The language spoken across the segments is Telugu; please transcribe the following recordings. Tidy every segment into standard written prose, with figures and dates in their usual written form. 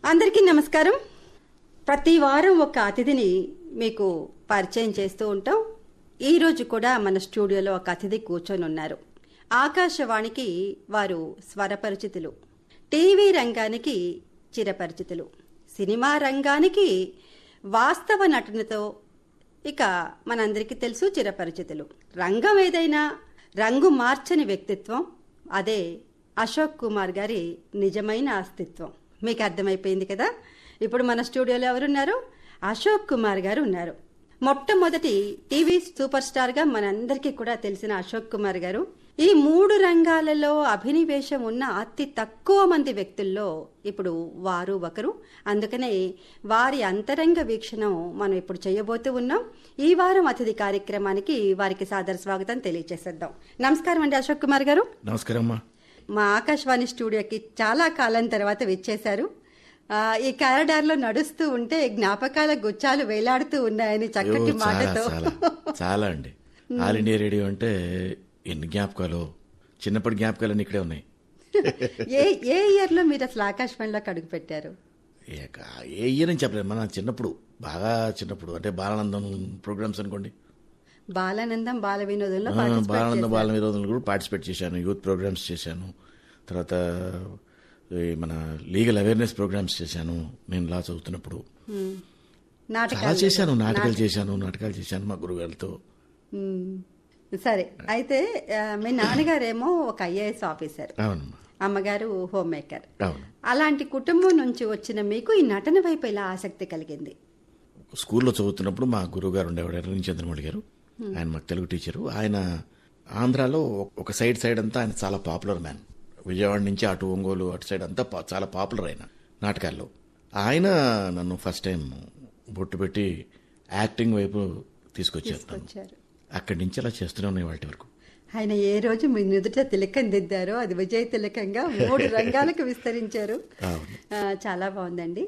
అందరికీ నమస్కారం. ప్రతి వారం ఒక అతిథిని మీకు పరిచయం చేస్తూ ఉంటాం. ఈరోజు కూడా మన స్టూడియోలో ఒక అతిథి కూర్చొని ఉన్నారు. ఆకాశవాణికి వారు స్వరపరిచితులు, టీవీ రంగానికి చిరపరిచితులు, సినిమా రంగానికి వాస్తవ నటనతో ఇక మనందరికీ తెలుసు చిరపరిచితులు. రంగం ఏదైనా రంగు మార్చని వ్యక్తిత్వం, అదే అశోక్ కుమార్ గారి నిజమైన అస్తిత్వం. మీకు అర్థమైపోయింది కదా. ఇప్పుడు మన స్టూడియోలో ఎవరున్నారు? అశోక్ కుమార్ గారు ఉన్నారు. మొట్టమొదటి టీవీ సూపర్ స్టార్ గా మనందరికీ కూడా తెలిసిన అశోక్ కుమార్ గారు ఈ 3 రంగాలలో అభినివేశం ఉన్న అతి తక్కువ మంది వ్యక్తుల్లో ఇప్పుడు వారు ఒకరు. అందుకనే వారి అంతరంగ వీక్షణం మనం ఇప్పుడు చేయబోతూ ఉన్నాం. ఈ వారం అతిథి కార్యక్రమానికి వారికి సాదర స్వాగతం తెలియజేసేద్దాం. నమస్కారం అండి అశోక్ కుమార్ గారు. నమస్కారం. మా ఆకాశవాణి స్టూడియోకి చాలా కాలం తర్వాత విచ్చేశారు. ఈ కారిడార్లో నడుస్తూ ఉంటే జ్ఞాపకాల గుచ్చాలు వేలాడుతూ ఉన్నాయని చక్కటి మాటతో. చాలా అండి. ఆల్ ఇండియా రేడియో అంటే ఎన్ని జ్ఞాపకాలు, చిన్నప్పటి జ్ఞాపకాలు ఇక్కడే ఉన్నాయి. ఏ ఇయర్ లో మీరు అసలు ఆకాశవాణిలోకి అడుగు పెట్టారు? ఏ ఇయర్ అని చెప్పలేదు, మన చిన్నప్పుడు, బాగా చిన్నప్పుడు. అంటే బాలానందం ప్రోగ్రామ్స్ అనుకోండి. బాలానందం, బాల వినోదంలో బాలానందం, బాల వినోదంలో కూడా పార్టిసిపేట్ చేశాను. యూత్ ప్రోగ్రామ్స్ చేశాను. తర్వాత మన లీగల్ అవేర్నెస్ ప్రోగ్రామ్స్ చేశాను. నేను లా చదువుతున్నప్పుడు చాలా చేశాను. నాటకాలు చేశాను మా గురుగారితో. సరే, అయితే మీ నాన్నగారేమో ఒక ఐఏఎస్ ఆఫీసర్, అవునమ్మా, అమ్మగారు హోమ్ మేకర్. అవును. అలాంటి కుటుంబం నుంచి వచ్చిన మీకు ఈ నటన వైపు ఎలా ఆసక్తి కలిగింది? స్కూల్లో చదువుతున్నప్పుడు మా గురువు గారు ఉండేవాడు, ఎర్రని చంద్రమౌళి గారు. ఆయన మాకు తెలుగు టీచరు. ఆయన ఆంధ్రాలో ఒక సైడ్ అంతా ఆయన చాలా పాపులర్ మ్యాన్. విజయవాడ నుంచి అటు ఒంగోలు అటు సైడ్ అంతా చాలా పాపులర్ ఆయన నాటకాల్లో. ఆయన నన్ను ఫస్ట్ టైం బొట్టు పెట్టి యాక్టింగ్ వైపు తీసుకొచ్చారు. అక్కడి నుంచి అలా చేస్తూనే ఉన్నాయి వాటి వరకు. ఆయన ఏ రోజు మీ నుదుట తిలకం దిద్దారో అది విజయ తిలకంగా 3 రంగాలకు విస్తరించారు. చాలా బాగుందండి.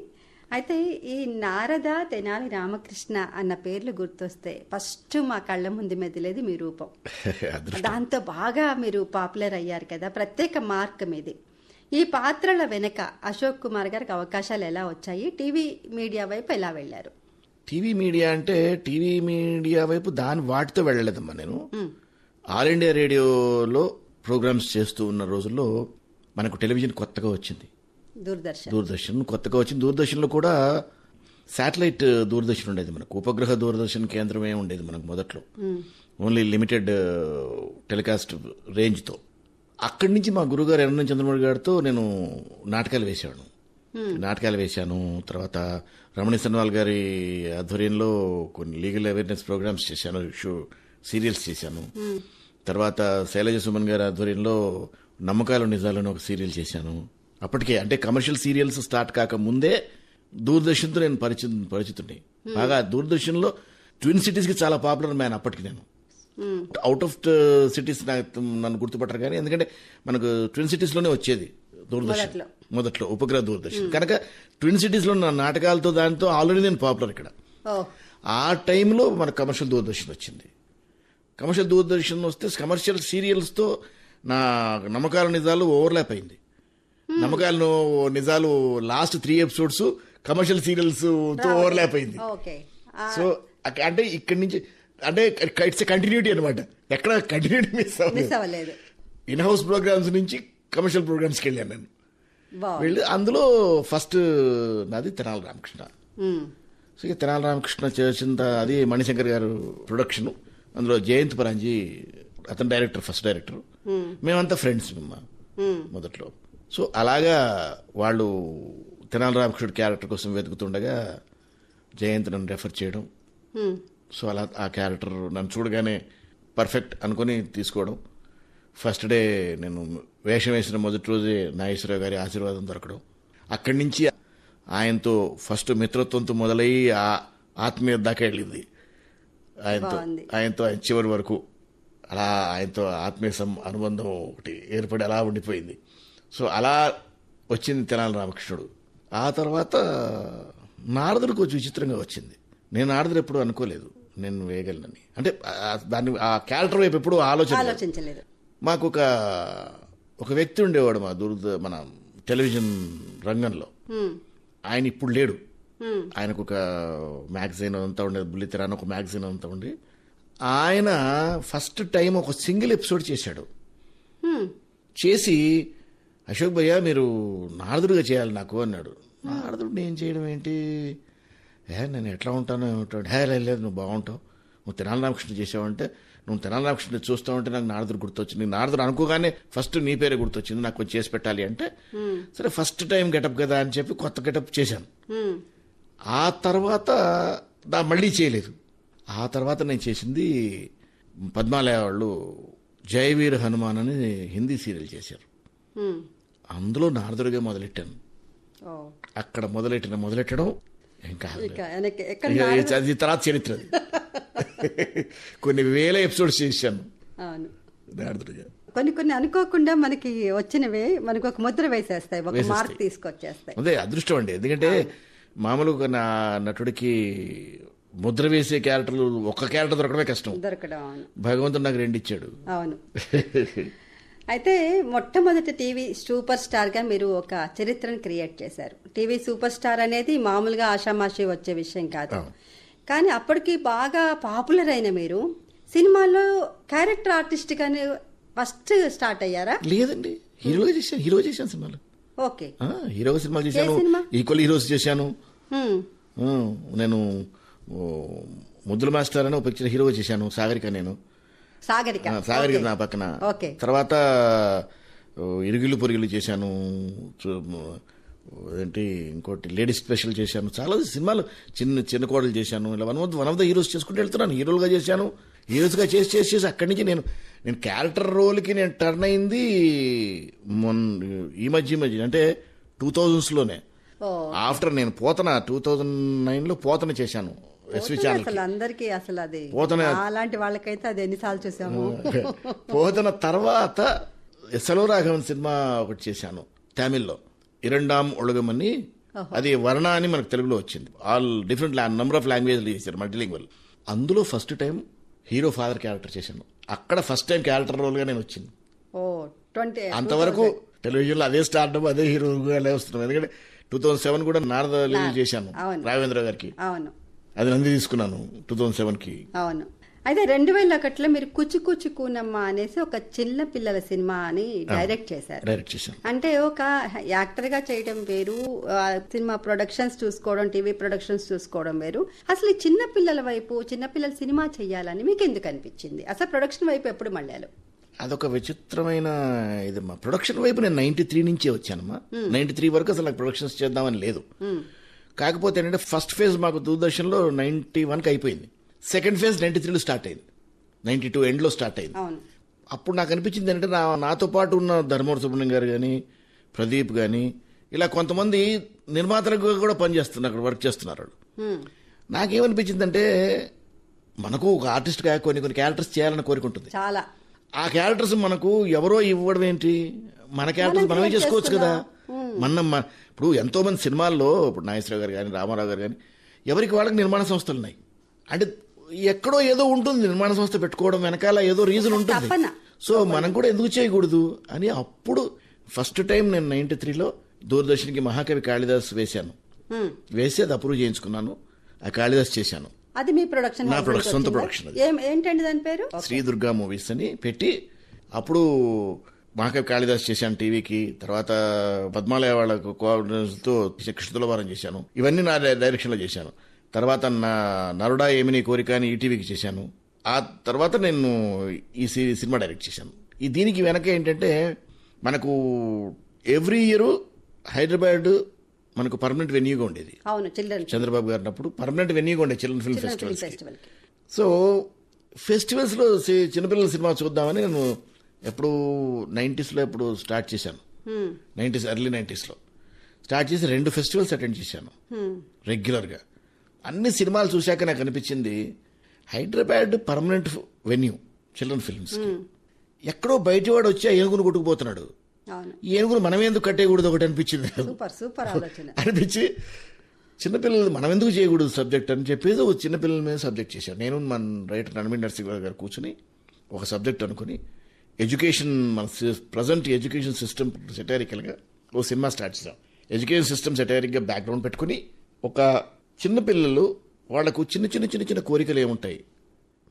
అయితే ఈ నారద, తెనాలి రామకృష్ణ అన్న పేర్లు గుర్తొస్తే ఫస్ట్ మా కళ్ళ ముందు మెదిలేది మీ రూపం. దాంతో బాగా మీరు పాపులర్ అయ్యారు కదా. ప్రత్యేక మార్క్ మీది. ఈ పాత్రల వెనక అశోక్ కుమార్ గారికి అవకాశాలు ఎలా వచ్చాయి? టీవీ మీడియా వైపు ఎలా వెళ్లారు? టీవీ మీడియా వైపు వాటితో వెళ్ళలేదమ్మా. నేను ఆల్ ఇండియా రేడియోలో ప్రోగ్రామ్స్ చేస్తూ ఉన్న రోజుల్లో మనకు టెలివిజన్ కొత్తగా వచ్చింది. దూరదర్శన్ కొత్తగా వచ్చింది. దూరదర్శన్లో కూడా శాటిలైట్ దూరదర్శన్ ఉండేది. మనకు ఉపగ్రహ దూరదర్శన్ కేంద్రమే ఉండేది మనకు మొదట్లో. ఓన్లీ లిమిటెడ్ టెలికాస్ట్ రేంజ్తో. అక్కడి నుంచి మా గురుగారు ఎర్రని చంద్రమౌళి గారితో నేను నాటకాలు వేశాను. తర్వాత రమణ సన్వాల్ గారి ఆధ్వర్యంలో కొన్ని లీగల్ అవేర్నెస్ ప్రోగ్రామ్స్ చేశాను, సీరియల్స్ చేశాను. తర్వాత శైలజ సుమన్ గారి ఆధ్వర్యంలో నమ్మకాలు నిజాలు అని ఒక సీరియల్ చేశాను. అప్పటికే అంటే కమర్షియల్ సీరియల్స్ స్టార్ట్ కాక ముందే దూరదర్శన్తో నేను పరిచితుడిని. బాగా దూరదర్శన్లో ట్విన్ సిటీస్ కి చాలా పాపులర్ మ్యాన్ అప్పటికి. నేను అవుట్ ఆఫ్ సిటీస్ నన్ను గుర్తుపట్టరు కానీ, ఎందుకంటే మనకు ట్విన్ సిటీస్ లోనే వచ్చేది దూరదర్శన్ మొదట్లో, ఉపగ్రహ దూరదర్శన్ కనుక. ట్విన్ సిటీస్ లో నా నాటకాలతో దాంతో ఆల్రెడీ నేను పాపులర్ ఇక్కడ. ఆ టైంలో మన కమర్షియల్ దూరదర్శన్ వచ్చింది. కమర్షియల్ దూరదర్శన్ వస్తే కమర్షియల్ సీరియల్స్ తో నా నమ్మకాల నిజాలు ఓవర్లాప్ అయింది. నమ్మకాలను నిజాలు లాస్ట్ 3 ఎపిసోడ్స్ కమర్షియల్ సీరియల్స్ తో ఓవర్లాప్ అయింది. సో అంటే ఇక్కడి నుంచి అంటే ఇట్స్ కంటిన్యూటీ అనమాట. ఎక్కడ కంటిన్యూటీ మిస్ అవ్వలేదు. ఇన్ హౌస్ ప్రోగ్రామ్స్ నుంచి కమర్షియల్ ప్రోగ్రామ్స్కి వెళ్ళాను నేను. వెళ్ళి అందులో ఫస్ట్ నాది తెనాలి రామకృష్ణ. సో ఇక తెనాలి రామకృష్ణ చేసిన అది మణిశంకర్ గారు ప్రొడక్షన్. అందులో జయంత్ పరాంజీ అతను డైరెక్టర్, ఫస్ట్ డైరెక్టర్. మేమంతా ఫ్రెండ్స్ మొదట్లో. సో అలాగా వాళ్ళు తెనాలి రామకృష్ణుడు క్యారెక్టర్ కోసం వెతుకుతుండగా జయంత్ నన్ను రెఫర్ చేయడం. సో అలా ఆ క్యారెక్టర్ నన్ను చూడగానే పర్ఫెక్ట్ అనుకుని తీసుకోవడం. ఫస్ట్ డే నేను వేషం వేసిన మొదటి రోజే నాగేశ్వరరావు గారి ఆశీర్వాదం దొరకడం. అక్కడి నుంచి ఆయనతో ఫస్ట్ మిత్రత్వంతో మొదలయ్యి ఆత్మీయత దాకా వెళ్ళింది. ఆయనతో ఆయన చివరి వరకు అలా ఆయనతో ఆత్మీయ అనుబంధం ఒకటి ఏర్పడి అలా ఉండిపోయింది. సో అలా వచ్చింది తెనాలి రామకృష్ణుడు. ఆ తర్వాత నారదుడు కొంచెం విచిత్రంగా వచ్చింది. నేను నారదుడు ఎప్పుడు అనుకోలేదు నేను వేయగలనని. అంటే దాన్ని ఆ క్యారెక్టర్ వైపు ఎప్పుడు ఆలోచించలేదు. మాకు ఒక వ్యక్తి ఉండేవాడు మన టెలివిజన్ రంగంలో. ఆయన ఇప్పుడు లేడు. హ్మ్. ఆయనకు ఒక మ్యాగజైన్ అంతా ఉండేది, బుల్లితెర అని ఒక మ్యాగజైన్ అంతా ఉండి, ఆయన ఫస్ట్ టైం ఒక సింగిల్ ఎపిసోడ్ చేశాడు. హ్మ్. చేసి అశోక్ భయ్య మీరు నారదుడిగా చేయాలి నాకు అన్నాడు. నారదుడు నేను చేయడం ఏంటి, నేను ఎట్లా ఉంటాను ఏమిటాడు, లేదు నువ్వు బాగుంటావు, నువ్వు తెనాలి రామకృష్ణ చేసావంటే, నువ్వు తెనాలి రామకృష్ణ చూస్తావంటే నాకు నారదుడు గుర్తొచ్చింది, నారదుడు అనుకోగానే ఫస్ట్ నీ పేరే గుర్తొచ్చింది, నాకు కొంచెం చేసి పెట్టాలి అంటే, సరే ఫస్ట్ టైం గెటప్ కదా అని చెప్పి కొత్త గెటప్ చేశాను. హ్మ్. ఆ తర్వాత మళ్ళీ చేయలేదు. ఆ తర్వాత నేను చేసింది పద్మాలయ వాళ్ళు జయవీర్ హనుమాన్ అని హిందీ సీరియల్ చేశారు. హ్మ్. అందులో నారదుడిగా మొదలెట్టాను. ఓ. అక్కడ మొదలెట్టడం ఇంకా ఇక వెనక్కి ఎక్కడ అది తర్వాత చరిత్ర. అది కొన్ని వేల ఎపిసోడ్స్ చేశాను అవును. నారదుడిగా. కొన్ని అనుకోకుండా మనకి వచ్చినవే మనకు ఒక ముద్ర వేసేస్తాయి, ఒక మార్క్ తీసుకొచ్చేస్తాయి. అదే అదృష్టం అండి. ఎందుకంటే మామూలుగా నా నటుడికి ముద్ర వేసే క్యారెక్టర్లు ఒక్క క్యారెక్టర్ దొరకడమే కష్టం. దొరకడం. అవును. భగవంతుడు నాకు 2 ఇచ్చాడు. అవును. అయితే మొట్టమొదటి టీవీ సూపర్ స్టార్ గా మీరు ఒక చరిత్రను క్రియేట్ చేశారు. టీవీ సూపర్ స్టార్ అనేది మామూలుగా ఆషామాషి వచ్చే విషయం కాదు. కానీ అప్పటికి బాగా పాపులర్ అయిన మీరు సినిమాలో క్యారెక్టర్ ఆర్టిస్ట్ గానే ఫస్ట్ స్టార్ట్ అయ్యారా? లేదండి, హీరోగా చేశాను సినిమాలు. ఓకే. హీరోగా సినిమాలు చేశాను, ఈక్వల్ హీరోస్ చేశాను. నేను ముద్దుల మాస్టర్ అని ఒక పిక్చర్ హీరోగా చేశాను, సాగరిక. నేను సాగరిక నా పక్కన. తర్వాత ఇరుగులు పొరుగులు చేశాను, ఏంటి ఇంకోటి లేడీస్ స్పెషల్ చేశాను, చాలా సినిమాలు చిన్న కోడలు చేశాను. ఇలా వన్ ఆఫ్ ద హీరోస్ చేసుకుంటూ వెళ్తున్నాను. హీరోలుగా చేశాను, హీరోస్గా చేసి అక్కడి నుంచి నేను క్యారెక్టర్ రోల్కి నేను టర్న్ అయింది ఈ మధ్య అంటే 2000s ఆఫ్టర్ నేను పోతన 2009లో పోతన చేశాను ఎస్వి ఛానల్. అసలు అందరికీ అసలు అది పోతన అలాంటి వాళ్ళకైతే అది ఎన్నిసార్లు చూసాము. పోతన తర్వాత ఎస్ఎల్ రాఘవన్ సినిమా ఒకటి చేశాను తమిళ్లో, ఇరండాం ఒళగమని. అది వర్ణ అని మనకు తెలుగులో వచ్చింది. ఆల్ డిఫరెంట్ నంబర్ ఆఫ్ లాంగ్వేజ్లు చేశారు, మల్టీలింగ్వల్. అందులో first time hero father character చేశాను. అక్కడ ఫస్ట్ టైం క్యారెక్టర్ రోల్ గా నేను వచ్చింది. అంతవరకు టెలివిజన్ లో అదే స్టార్డమ్, అదే హీరోగా వస్తున్నాం. ఎందుకంటే 2007 కూడా నారద చేశాను రాఘవేంద్ర గారికి. అవును. అది నంది తీసుకున్నాను 2007కి. అవును. అయితే 2001లో మీరు కుచి కుచి కూనమ్మ అనేసి ఒక చిన్న పిల్లల సినిమా అని డైరెక్ట్ చేశాను. అంటే ఒక యాక్టర్ గా చేయడం వేరు, సినిమా ప్రొడక్షన్స్ చూసుకోవడం, టీవీ ప్రొడక్షన్స్ చూసుకోవడం వేరు. అసలు ఈ చిన్న పిల్లల వైపు, చిన్నపిల్లల సినిమా చెయ్యాలని మీకు ఎందుకు అనిపించింది? అసలు ప్రొడక్షన్ వైపు ఎప్పుడు మళ్ళారు? అదొక విచిత్రమైన ఇదమ్మా. ప్రొడక్షన్ వైపు నేను 93 నుంచే వచ్చానమ్మా. 93 వరకు అసలు నాకు ప్రొడక్షన్స్ చేద్దామని లేదు. కాకపోతే ఏంటంటే ఫస్ట్ ఫేజ్ మాకు దూరదర్శన్లో 91కి అయిపోయింది. సెకండ్ ఫేజ్ 93లో స్టార్ట్ అయింది, 92 ఎండ్లో స్టార్ట్ అయింది. అప్పుడు నాకు అనిపించింది ఏంటంటే నాతో పాటు ఉన్న ధర్మవర సుబ్రహ్మణ్యం గారు కానీ, ప్రదీప్ కానీ, ఇలా కొంతమంది నిర్మాతలకు కూడా పనిచేస్తున్నారు, అక్కడ వర్క్ చేస్తున్నారు. నాకేమనిపించిందంటే మనకు ఒక ఆర్టిస్ట్గా కొన్ని క్యారెక్టర్స్ చేయాలని కోరుకుంటుంది. చాలా ఆ క్యారెక్టర్స్ మనకు ఎవరో ఇవ్వడం ఏంటి, మన క్యారెక్టర్స్ మనమే చేసుకోవచ్చు కదా. ఇప్పుడు ఎంతో మంది సినిమాల్లో, ఇప్పుడు నాగేశ్వరరావు గారు కానీ, రామారావు గారు కానీ, ఎవరికి వాళ్ళకి నిర్మాణ సంస్థలు ఉన్నాయి. అంటే ఎక్కడో ఏదో ఉంటుంది నిర్మాణ సంస్థ పెట్టుకోవడం వెనకాల ఏదో రీజన్ ఉంటుంది. సో మనం కూడా ఎందుకు చేయకూడదు అని అప్పుడు ఫస్ట్ టైం నేను 93లో దూరదర్శన్కి మహాకవి కాళిదాస్ వేశాను. వేసి అది అప్రూవ్ చేయించుకున్నాను. ఆ కాళిదాస్ చేశాను. అది మీ ప్రొడక్షన్? నా ప్రొడక్షన్, సొంత ప్రొడక్షన్. ఏంటండి దాని పేరు? శ్రీ దుర్గా మూవీస్ అని పెట్టి అప్పుడు మహాకవి కాళిదాస్ చేశాను టీవీకి. తర్వాత పద్మాలయ వాళ్ళకు కోఆర్డినేషన్తో కృష్ణతులవారం చేశాను. ఇవన్నీ నా డైరెక్షన్లో చేశాను. తర్వాత నరుడా ఏమిని కోరిక అని ఈటీవీకి చేశాను. ఆ తర్వాత నేను ఈ సినిమా డైరెక్ట్ చేశాను. దీనికి వెనక ఏంటంటే మనకు ఎవ్రీ ఇయర్ హైదరాబాద్ మనకు పర్మనెంట్ వెన్యూగా ఉండేది. అవును, చంద్రబాబు గారు అప్పుడు పర్మనెంట్ వెన్యూగా ఉండేది చిల్డ్రన్ ఫిల్మ్ ఫెస్టివల్. సో ఫెస్టివల్స్లో చిన్నపిల్లల సినిమా చూద్దామని నేను ఎప్పుడు 90sలో ఎప్పుడు స్టార్ట్ చేశాను. 90s ఎర్లీ 90sలో స్టార్ట్ చేసి 2 ఫెస్టివల్స్ అటెండ్ చేశాను రెగ్యులర్గా. అన్ని సినిమాలు చూశాక నాకు అనిపించింది Hyderabad permanent venue children films. ఎక్కడో బయటవాడు వచ్చి ఆ ఏనుగును కొట్టుకుపోతున్నాడు, ఈ ఏనుగును మనం ఎందుకు కట్టేయకూడదు ఒకటి అనిపించింది. అనిపించి చిన్నపిల్లలు మనం ఎందుకు చేయకూడదు సబ్జెక్ట్ అని చెప్పేసి ఒక చిన్నపిల్లల మీద సబ్జెక్ట్ చేశాను. నేను మన రైటర్ రణబీర్ నరసింహ గారు కూర్చొని ఒక సబ్జెక్ట్ అనుకుని ఎడ్యుకేషన్, మన ప్రజెంట్ ఎడ్యుకేషన్ సిస్టమ్ సెటారికల్గా ఓ సినిమా స్టార్ట్ చేశాం. ఎడ్యుకేషన్ సిస్టమ్ సెటైరిక్గా బ్యాక్గ్రౌండ్ పెట్టుకుని ఒక చిన్న పిల్లలు వాళ్లకు చిన్న చిన్న చిన్న చిన్న కోరికలు ఏముంటాయి,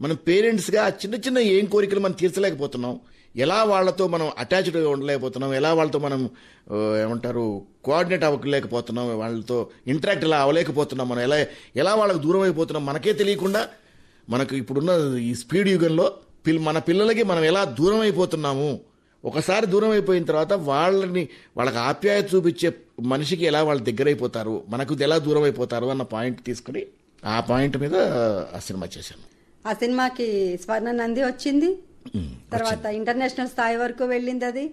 మనం పేరెంట్స్గా చిన్న చిన్న ఏం కోరికలు మనం తీర్చలేకపోతున్నాం, ఎలా వాళ్ళతో మనం అటాచ్డ్గా ఉండలేకపోతున్నాం, ఎలా వాళ్ళతో మనం ఏమంటారు కోఆర్డినేట్ అవ్వలేకపోతున్నాం, వాళ్ళతో ఇంటరాక్ట్ ఎలా అవ్వలేకపోతున్నాం, మనం ఎలా వాళ్ళకి దూరం అయిపోతున్నాం మనకే తెలియకుండా మనకు ఇప్పుడున్న ఈ స్పీడ్ యుగంలో మన పిల్లలకి మనం ఎలా దూరం అయిపోతున్నాము. ఒకసారి దూరం అయిపోయిన తర్వాత వాళ్ళకి ఆప్యాయత చూపించే మనిషికి ఎలా వాళ్ళ దగ్గర అయిపోతారు, మనకు ఎలా దూరం అయిపోతారు అన్న పాయింట్ తీసుకుని ఆ పాయింట్ మీద ఆ సినిమా చేశాను. ఆ సినిమాకి స్వర్ణ నంది వచ్చింది, తర్వాత ఇంటర్నేషనల్ స్థాయి వరకు వెళ్ళింది. అది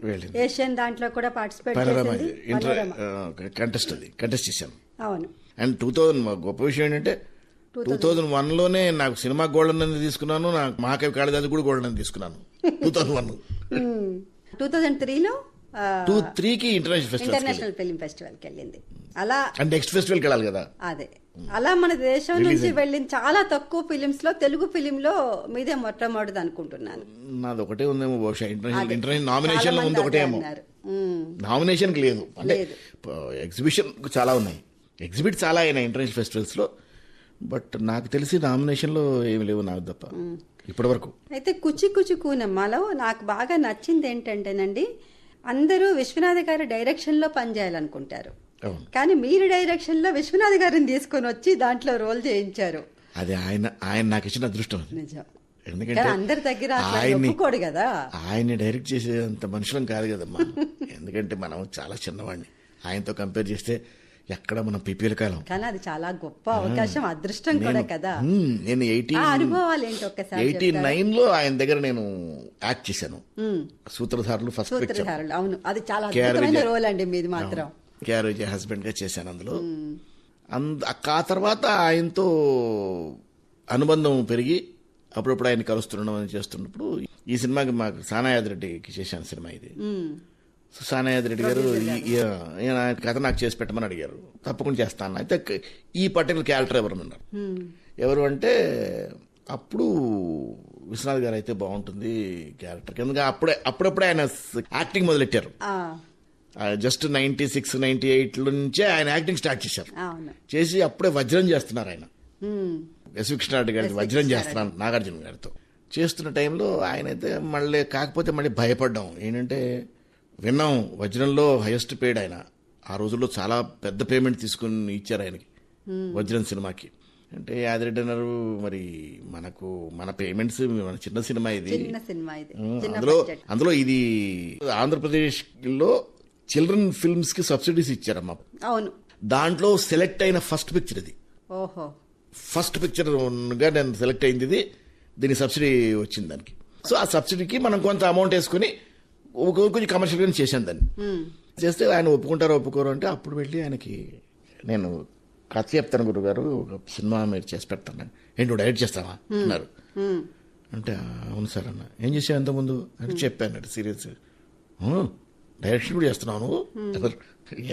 ఏషియన్ దాంట్లో కూడా పార్టిసిపేట్ చేసింది. కంటెస్ట్ చేశాను. అవును. అండ్ 2000 గొప్ప విషయం ఏంటంటే 2001లోనే నాకు సినిమా గోల్డెన్ నంది తీసుకున్నాను, నాకు మహాకవి కాళిదాసు కూడా గోల్డెన్ నంది తీసుకున్నాను 2001. 2003లో 2003కి ఇంటర్నేషనల్ ఫిల్మ్ ఫెస్టివల్కి వెళ్ళింది. అలా నెక్స్ట్ ఫెస్టివల్కి వెళ్ళాలి కదా. అదే అలా మన దేశం నుంచి వెళ్ళిన చాలా తక్కువ ఫిలిమ్స్ లో తెలుగు ఫిలిం లో మీదే మొట్టమొదటిది అనుకుంటున్నాను. నాది ఒకటే ఉందేమో బహుశా, ఇంటర్నేషనల్ నామినేషన్ లో ఉంది ఒకటేమో, నామినేషన్ లేదు. అంటే ఎగ్జిబిషన్ చాలా ఉన్నాయి, ఎగ్జిబిట్ చాలా అయినాయి ఇంటర్నేషనల్ ఫెస్టివల్స్ లో, బట్ నాకు తెలిసి నామినేషన్ లో ఏమి లేవు నాకు తప్ప ఇప్పటి వరకు. అయితే కుచి కుచి కూనమ్మలో నాకు బాగా నచ్చింది ఏంటంటేనండి, అందరూ విశ్వనాథ్ గారి డైరెక్షన్ లో పనిచేయాలనుకుంటారు, కానీ మీరు డైరెక్షన్ లో విశ్వనాథ్ గారిని తీసుకొని వచ్చి దాంట్లో రోల్ చేయించారు. అది ఆయన నాకు ఇచ్చిన అదృష్టం. నిజం. ఎందుకంటే అందరి దగ్గర ఒప్పుకోడు కదా, ఆయన్ని డైరెక్ట్ చేసేంత మనుషులం కాదు కదమ్మా. ఎందుకంటే మనం చాలా చిన్నవాడిని, ఆయనతో కంపేర్ చేస్తే ఎక్కడ మనం పిపిఎల్ కాలం. కానీ అది చాలా గొప్ప అవకాశం, అదృష్టం కూడా కదా. నేను అనుభవాలు ఏంటి ఒక్కసారి 89లో ఆయన దగ్గర నేను యాక్ట్ చేశాను, సూత్రధారులు ఫస్ట్ పిక్చర్. అవును, అది చాలా అద్భుతమైన రోల్ అండి మీది మాత్రం. కేఆర్ విజయ్ హస్బెండ్ గా చేశాను అందులో. ఆ తర్వాత ఆయనతో అనుబంధం పెరిగి అప్పుడప్పుడు ఆయన కలుస్తున్నాం అని చేస్తున్నప్పుడు ఈ సినిమాకి మాకు సానాయాదిరెడ్డికి చేశాను సినిమా ఇది. సానాయాదిరెడ్డి గారు కథ నాకు చేసి పెట్టమని అడిగారు, తప్పకుండా చేస్తాను. అయితే ఈ పర్టికులర్ క్యారెక్టర్ ఎవరన్నారు, ఎవరు అంటే అప్పుడు విశ్వనాథ్ గారు అయితే బాగుంటుంది క్యారెక్టర్, ఎందుకంటే అప్పుడప్పుడే ఆయన యాక్టింగ్ మొదలెట్టారు. జస్ట్ 96, 98 నుంచే ఆయన యాక్టింగ్ స్టార్ట్ చేశారు. చేసి అప్పుడే వజ్రం చేస్తున్నారు ఆయన, ఎస్ కృష్ణారెడ్డి గారి వజ్రం చేస్తున్నారు నాగార్జున గారితో చేస్తున్న టైంలో ఆయన అయితే కాకపోతే మళ్ళీ భయపడ్డాం. ఏంటంటే విన్నాం వజ్రంలో హైయెస్ట్ పేడ్ ఆయన, ఆ రోజుల్లో చాలా పెద్ద పేమెంట్ తీసుకుని ఇచ్చారు ఆయనకి వజ్రం సినిమాకి. అంటే యాదిరెడ్డి అన్నారు, మరి మన పేమెంట్స్, మన చిన్న సినిమా ఇది, అందులో ఇది ఆంధ్రప్రదేశ్ లో చిల్డ్రన్ ఫిల్మ్స్ కి సబ్సిడీస్ ఇచ్చారమ్మా. అవును, దాంట్లో సెలెక్ట్ అయిన ఫస్ట్ పిక్చర్ ఇది. ఫస్ట్ పిక్చర్ గా నేను సెలెక్ట్ అయింది ఇది, దీని సబ్సిడీ వచ్చింది దానికి. సో ఆ సబ్సిడీకి మనం కొంత అమౌంట్ వేసుకుని కొంచెం కమర్షియల్ గా చేశాను దాన్ని. చేస్తే ఆయన ఒప్పుకోరు అంటే అప్పుడు వెళ్ళి ఆయనకి నేను కథ చెప్తాను గురుగారు, ఒక సినిమా మీరు చేసి పెడతాను. ఏంటి డైరెక్ట్ చేస్తావా అన్నారు. అంటే అవును సార్ అన్న. ఏం చేసావు ఎంతముందు అంటే చెప్పాను సీరియస్. డైరెక్షన్ కూడా చేస్తున్నావు నువ్వు?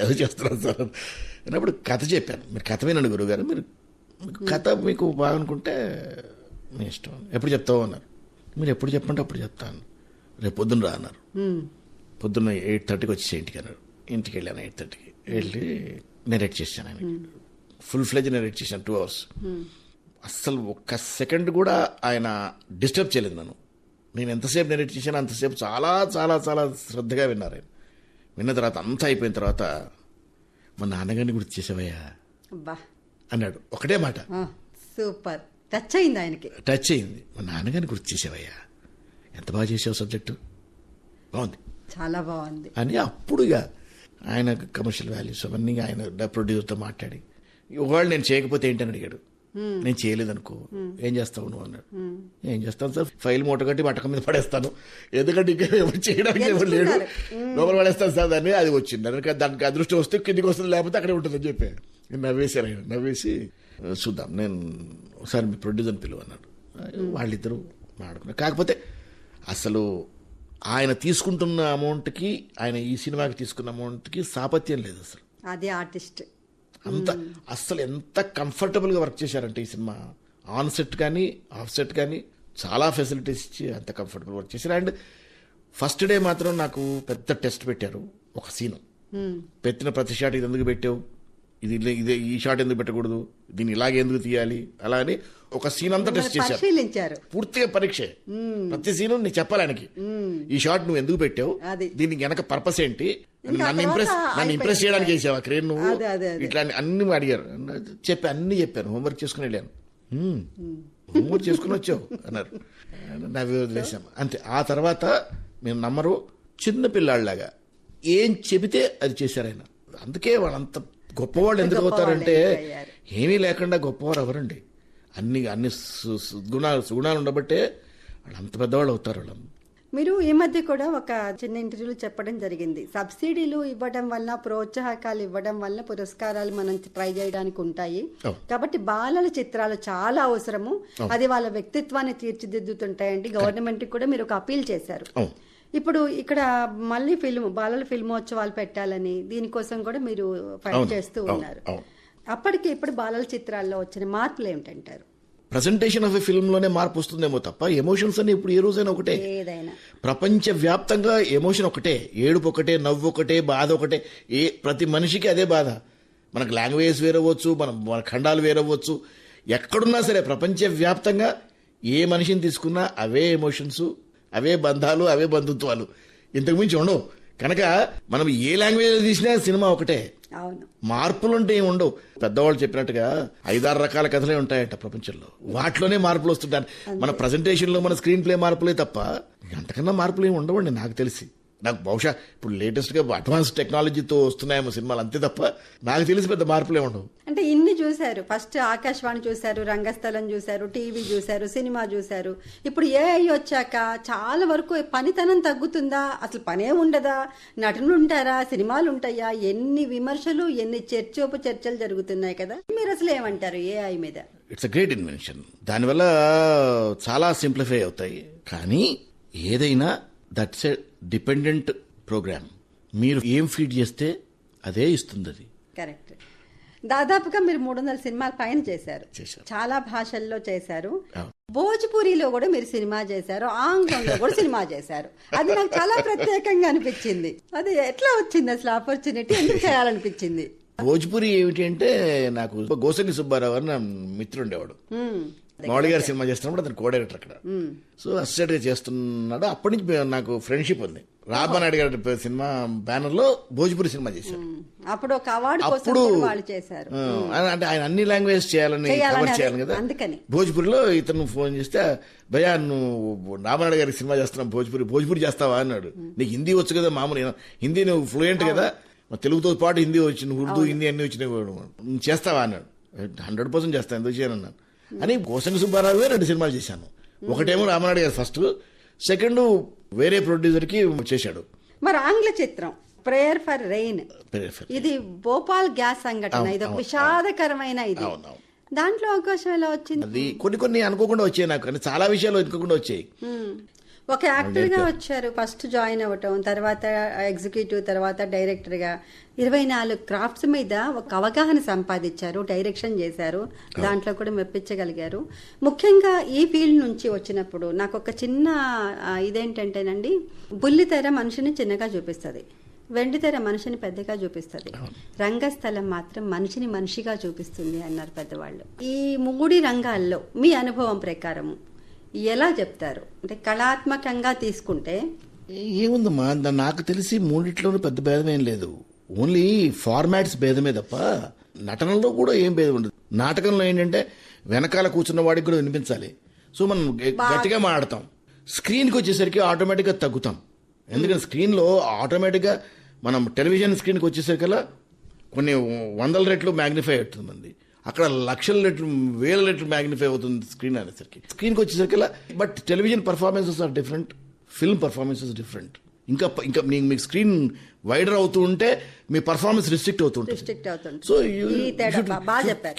ఏదో చేస్తున్నాను సార్ అన్నప్పుడు కథ చెప్పాను. మీరు కథ వినండి గురుగారు, మీరు కథ మీకు బాగనుకుంటే మీ ఇష్టం, ఎప్పుడు చెప్తావు అన్నారు. మీరు ఎప్పుడు చెప్పంటే అప్పుడు చెప్తాను, రేపు పొద్దున్న రా అన్నారు. పొద్దున్న 8:30కి వచ్చేసి ఇంటికి అన్నారు. ఇంటికి వెళ్ళాను 8:30కి, వెళ్ళి నెరేట్ చేశాను. ఆయన ఫుల్ ఫ్లెజ్ నెరేట్ చేశాను 2 hours. అస్సలు ఒక్క సెకండ్ కూడా ఆయన డిస్టర్బ్ చేయలేదు నన్ను. నేను ఎంతసేపు నెరేట్ చేశాను అంతసేపు చాలా చాలా చాలా శ్రద్ధగా విన్నారు ఆయన. విన్న తర్వాత అంతా అయిపోయిన తర్వాత, మా నాన్నగారిని గుర్తు చేసావయ్యా అన్నాడు. ఒకటే మాట. సూపర్ టచ్ అయింది ఆయనకి. టచ్ అయింది. మా నాన్నగారిని గుర్తు చేసావయ్యా, ఎంత బాగా చేసావు, సబ్జెక్టు బాగుంది, చాలా బాగుంది అని. అప్పుడు ఇక ఆయన కమర్షియల్ వాల్యూస్ అవన్నీ ఆయన ప్రొడ్యూసర్తో మాట్లాడి, ఒకవేళ నేను చేయకపోతే ఏంటని అడిగాడు. నేను చేయలేదనుకో ఏం చేస్తావు నువ్వు అన్నాడు. ఏం చేస్తాను సార్, ఫైల్ మూట కట్టి పట్టకం మీద పడేస్తాను, ఎందుకంటే ఇంకా ఎవరు చేయడానికి ఎవరు లేడు, లోపల పడేస్తాను సార్ దాన్ని. అది వచ్చింది దానికి అదృష్టం వస్తే కిందికి వస్తుంది, లేకపోతే అక్కడే ఉంటుందని చెప్పి నవ్వేశారు. ఆయన నవ్వేసి చూద్దాం, నేను ఒకసారి మీ ప్రొడ్యూసర్ని పిలువన్నాడు. వాళ్ళిద్దరూ మాట్లాడుకున్నారు. కాకపోతే అసలు ఆయన తీసుకుంటున్న అమౌంట్కి, ఆయన ఈ సినిమాకి తీసుకున్న అమౌంట్కి సాపత్యం లేదు అసలు. అదే ఆర్టిస్ట్ అంత అస్సలు ఎంత కంఫర్టబుల్గా వర్క్ చేశారంటే ఈ సినిమా, ఆన్ సెట్ కానీ ఆఫ్ సెట్ కానీ చాలా ఫెసిలిటీస్ ఇచ్చి అంత కంఫర్టబుల్ వర్క్ చేశారు. అండ్ ఫస్ట్ డే మాత్రం నాకు పెద్ద టెస్ట్ పెట్టారు. ఒక సీను పెట్టిన ప్రతి షాట్ ఇది ఎందుకు పెట్టావు, ఇది ఈ షాట్ ఎందుకు పెట్టకూడదు, దీన్ని ఇలాగే ఎందుకు తీయాలి, అలా అని ఒక సీన్ అంతా టెస్ట్ చేశారు. పరిశీలించారు. పూర్తిగా పరీక్ష. ప్రతి సీను నీకు చెప్పాలి ఆయనకి, ఈ షాట్ నువ్వు ఎందుకు పెట్టావు, దీనికి వెనక పర్పస్ ఏంటి, నన్ను ఇంప్రెస్ చేయడానికి వేసావు ఆ క్రేన్ నువ్వు, ఇట్లా అన్ని అడిగారు. అన్ని చెప్పాను, హోంవర్క్ చేసుకుని వెళ్ళాను. హోంవర్క్ చేసుకుని వచ్చావు అన్నారు. నవ్వి వదిలేసాం అంతే. ఆ తర్వాత మేము నమ్మరు, చిన్న పిల్లాళ్ళలాగా ఏం చెబితే అది చేశారు ఆయన. అందుకే వాళ్ళంత గొప్పవాళ్ళు ఎందుకు అవుతారంటే ఏమీ లేకుండా గొప్పవారు ఎవరండి. అన్ని సుగుణాలు ఉండబట్టే వాళ్ళు అంత పెద్దవాళ్ళు అవుతారు. వాళ్ళు మీరు ఈ మధ్య కూడా ఒక చిన్న ఇంటర్వ్యూలో చెప్పడం జరిగింది, సబ్సిడీలు ఇవ్వడం వల్ల, ప్రోత్సాహకాలు ఇవ్వడం వల్ల పురస్కారాలు మనం ట్రై చేయడానికి ఉంటాయి కాబట్టి బాలల చిత్రాలు చాలా అవసరము, అది వాళ్ళ వ్యక్తిత్వాన్ని తీర్చిదిద్దుతుంటాయండి. గవర్నమెంట్ కూడా మీరు ఒక అపీల్ చేశారు. ఇప్పుడు ఇక్కడ మళ్ళీ బాలల ఫిల్మోత్సవాలు పెట్టాలని దీనికోసం కూడా మీరు ఫైట్ చేస్తూ ఉన్నారు. అప్పటికి ఇప్పుడు బాలల చిత్రాల్లో వచ్చిన మార్పులు ఏమిటంటారు? ప్రజెంటేషన్ ఆఫ్ ఎ ఫిల్మ్ లోనే మార్పు వస్తుందేమో తప్ప ఎమోషన్స్ అని ఇప్పుడు ఏ రోజైనా ఒకటే. ప్రపంచ వ్యాప్తంగా ఎమోషన్ ఒకటే, ఏడుపు ఒకటే, నవ్వు ఒకటే, బాధ ఒకటే. ప్రతి మనిషికి అదే బాధ. మనకు లాంగ్వేజ్ వేరవచ్చు, మన ఖండాలు వేరవచ్చు, ఎక్కడున్నా సరే ప్రపంచ వ్యాప్తంగా ఏ మనిషిని తీసుకున్నా అవే ఎమోషన్స్, అవే బంధాలు, అవే బంధుత్వాలు, ఇంతకుమించి ఉండవు. కనుక మనం ఏ లాంగ్వేజ్ తీసినా సినిమా ఒకటే. మార్పులు అంటే ఏమి ఉండవు. పెద్దవాళ్ళు చెప్పినట్టుగా 5-6 రకాల కథలే ఉంటాయంట ప్రపంచంలో, వాటిలోనే మార్పులు వస్తుంటాయి. మన ప్రజెంటేషన్ లో మన స్క్రీన్ ప్లే మార్పులే తప్ప అంతకన్నా మార్పులు ఏమి ఉండవండి నాకు తెలిసి. నాకు బహుశా ఇప్పుడు లేటెస్ట్ గా అడ్వాన్స్ టెక్నాలజీతో వస్తున్నాయేమో సినిమాలు, అంతే తప్ప నాకు తెలిసి పెద్ద మార్పులే ఉండవు. అంటే ఇన్ని చూశారు, ఫస్ట్ ఆకాశవాణి చూశారు, రంగస్థలం చూశారు, టీవీ చూశారు, సినిమా చూశారు. ఇప్పుడు ఏఐ వచ్చాక చాలా వరకు పనితనం తగ్గుతుందా, అసలు పనే ఉండదా, నటులు ఉంటారా, సినిమాలు ఉంటాయా, ఎన్ని విమర్శలు, ఎన్ని చర్చలు జరుగుతున్నాయి కదా. మీరు అసలు ఏమంటారు ఏఐ మీద? It's a great invention. దానివల్ల చాలా సింప్లిఫై అవుతాయి. కానీ ఏదైనా దట్స్ ఎ డిపెండెంట్ ప్రోగ్రామ్. మీరు ఏం ఫీడ్ చేస్తే అదే ఇస్తుంది. అది కరెక్ట్. దాదాపుగా మీరు 300 సినిమాల పైన చేశారు, చాలా భాషల్లో చేశారు. భోజ్పురిలో కూడా మీరు సినిమా చేశారు, ఆంగ్లంలో కూడా సినిమా చేశారు. అది నాకు చాలా ప్రత్యేకంగా అనిపించింది. అది ఎట్లా వచ్చింది అసలు ఆపర్చునిటీ, ఎందుకు చేయాలనిపించింది? భోజ్పురి ఏమిటి అంటే, నాకు గోసని సుబ్బారావు అని నా మిత్రుడు ఉండేవాడు. మౌళి గారి సినిమా చేస్తున్నప్పుడు అతను కో-డైరెక్టర్ అక్కడ. సో అసిస్టెంట్ గా చేస్తున్నాడు. అప్పటి నుంచి నాకు ఫ్రెండ్షిప్ ఉంది. రాబానాయుడు గారి సినిమా బ్యానర్ లో భోజ్పురి సినిమా చేశారు. అప్పుడు ఒక అవార్డు అప్పుడు అంటే ఆయన అన్ని లాంగ్వేజ్ చేయాలని కవర్ చేయాలి కదా. భోజ్పురిలో ఇతను ఫోన్ చేస్తే, భయ్యా నువ్వు రాబానాయుడు గారికి సినిమా చేస్తున్నావు, భోజ్పురి చేస్తావా అన్నాడు. నీకు హిందీ వచ్చు కదా, మామూలు హిందీ నువ్వు ఫ్లూయెంట్ కదా, తెలుగుతో పాటు హిందీ వచ్చింది, ఉర్దూ హిందీ అన్ని వచ్చినాయి, చేస్తావా అన్నాడు. 100% చేస్తాను, ఎందుకు చేయనన్నాను. అని గోసంగి సుబ్బారావు 2 సినిమాలు చేశాను. ఒకటేమో రామనాయుడు గారు ఫస్ట్, సెకండ్ వేరే ప్రొడ్యూసర్ కి చేశాడు. మరి ఆంగ్ల చిత్రం ప్రేయర్ ఫర్ రెయిన్, ఇది భోపాల్ గ్యాస్ సంఘటన, ఇది ఒక విషాదకరమైన ఇది. దాంట్లో అవకాశం ఎలా వచ్చింది? అది కొన్ని అనుకోకుండా వచ్చాయి నాకు, కానీ చాలా విషయాలు అనుకోకుండా వచ్చాయి. ఒక యాక్టర్ గా వచ్చారు, ఫస్ట్ జాయిన్ అవ్వటం, తర్వాత ఎగ్జిక్యూటివ్, తర్వాత డైరెక్టర్ గా 24 క్రాఫ్ట్స్ మీద ఒక అవగాహన సంపాదించారు, డైరెక్షన్ చేశారు, దాంట్లో కూడా మెప్పించగలిగారు. ముఖ్యంగా ఈ ఫీల్డ్ నుంచి వచ్చినప్పుడు నాకు ఒక చిన్న ఇదేంటంటేనండి, బుల్లితెర మనిషిని చిన్నగా చూపిస్తుంది, వెండితెర మనిషిని పెద్దగా చూపిస్తుంది, రంగస్థలం మాత్రం మనిషిని మనిషిగా చూపిస్తుంది అన్నారు పెద్దవాళ్ళు. ఈ 3 రంగాల్లో మీ అనుభవం ప్రకారం ఎలా చెప్తారు? అంటే కళాత్మకంగా తీసుకుంటే ఏముందమ్మా, నాకు తెలిసి మూడిట్లోనూ పెద్ద భేదమేం లేదు. ఓన్లీ ఫార్మాట్స్ భేదమే తప్ప నటనలో కూడా ఏం భేదం ఉండదు. నాటకంలో ఏంటంటే వెనకాల కూర్చున్న వాడికి కూడా వినిపించాలి, సో మనం గట్టిగా మాట్లాడతాం. స్క్రీన్కి వచ్చేసరికి ఆటోమేటిక్గా తగ్గుతాం. ఎందుకంటే స్క్రీన్లో ఆటోమేటిక్గా మనం టెలివిజన్ స్క్రీన్కి వచ్చేసరికల్లా కొన్ని 100 రెట్లు మ్యాగ్నిఫై అవుతుంది, అక్కడ 1,00,000 రెట్లు 1,000 రెట్లు మ్యాగ్నిఫై అవుతుంది స్క్రీన్ అనేసరికి. స్క్రీన్కి వచ్చేసరికి but television performances are different, film performances different. ఇంకా మీకు స్క్రీన్ వైడర్ అవుతూ ఉంటే మీ పర్ఫార్మెన్స్ రిస్ట్రిక్ట్ అవుతుంటుంది. So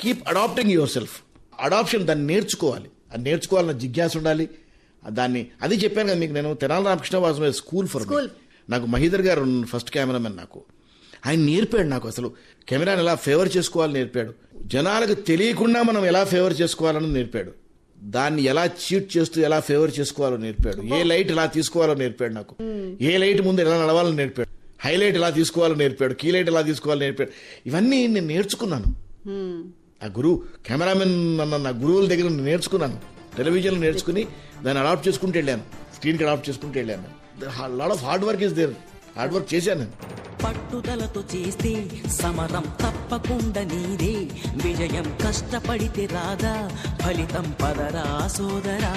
keep adapting yourself. Adaption, దాన్ని నేర్చుకోవాలి, అది నేర్చుకోవాలన్న జిజ్ఞాస ఉండాలి. దాన్ని అది చెప్పాను కదా మీకు, నేను Tenali Ramakrishna was my school for me. నాకు మహీధర్ గారు ఫస్ట్ కెమెరామెన్, నాకు ఆయన నేర్పాడు, నాకు అసలు కెమెరాని ఎలా ఫేవర్ చేసుకోవాలని నేర్పాడు, జనాలకు తెలియకుండా మనం ఎలా ఫేవర్ చేసుకోవాలని నేర్పాడు, దాన్ని ఎలా చీట్ చేస్తూ ఎలా ఫేవర్ చేసుకోవాలో నేర్పాడు, ఏ లైట్ ఎలా తీసుకోవాలో నేర్పాడు, నాకు ఏ లైట్ ముందు ఎలా నడవాలని నేర్పాడు. హైలైట్ ఎలా తీసుకోవాలో నేర్పాడు, కీలైట్ ఎలా తీసుకోవాలో నేర్పాడు. ఇవన్నీ నేను నేర్చుకున్నాను. ఆ గురువు కెమెరామెన్ అన్న నా గురువుల దగ్గర నేను నేర్చుకున్నాను. టెలివిజన్ నేర్చుకుని దాన్ని అడాప్ట్ చేసుకుంటూ వెళ్ళాను, స్క్రీన్కి అడాప్ట్ చేసుకుంటూ వెళ్ళాను. Lot of hard work is there. Hard work చేశాను నేను. పట్టుదలతో చేస్తే సమరం తప్పకుండా నీదే, విజయం కష్టపడితే రాదా, ఫలితం పదరా సోదరా.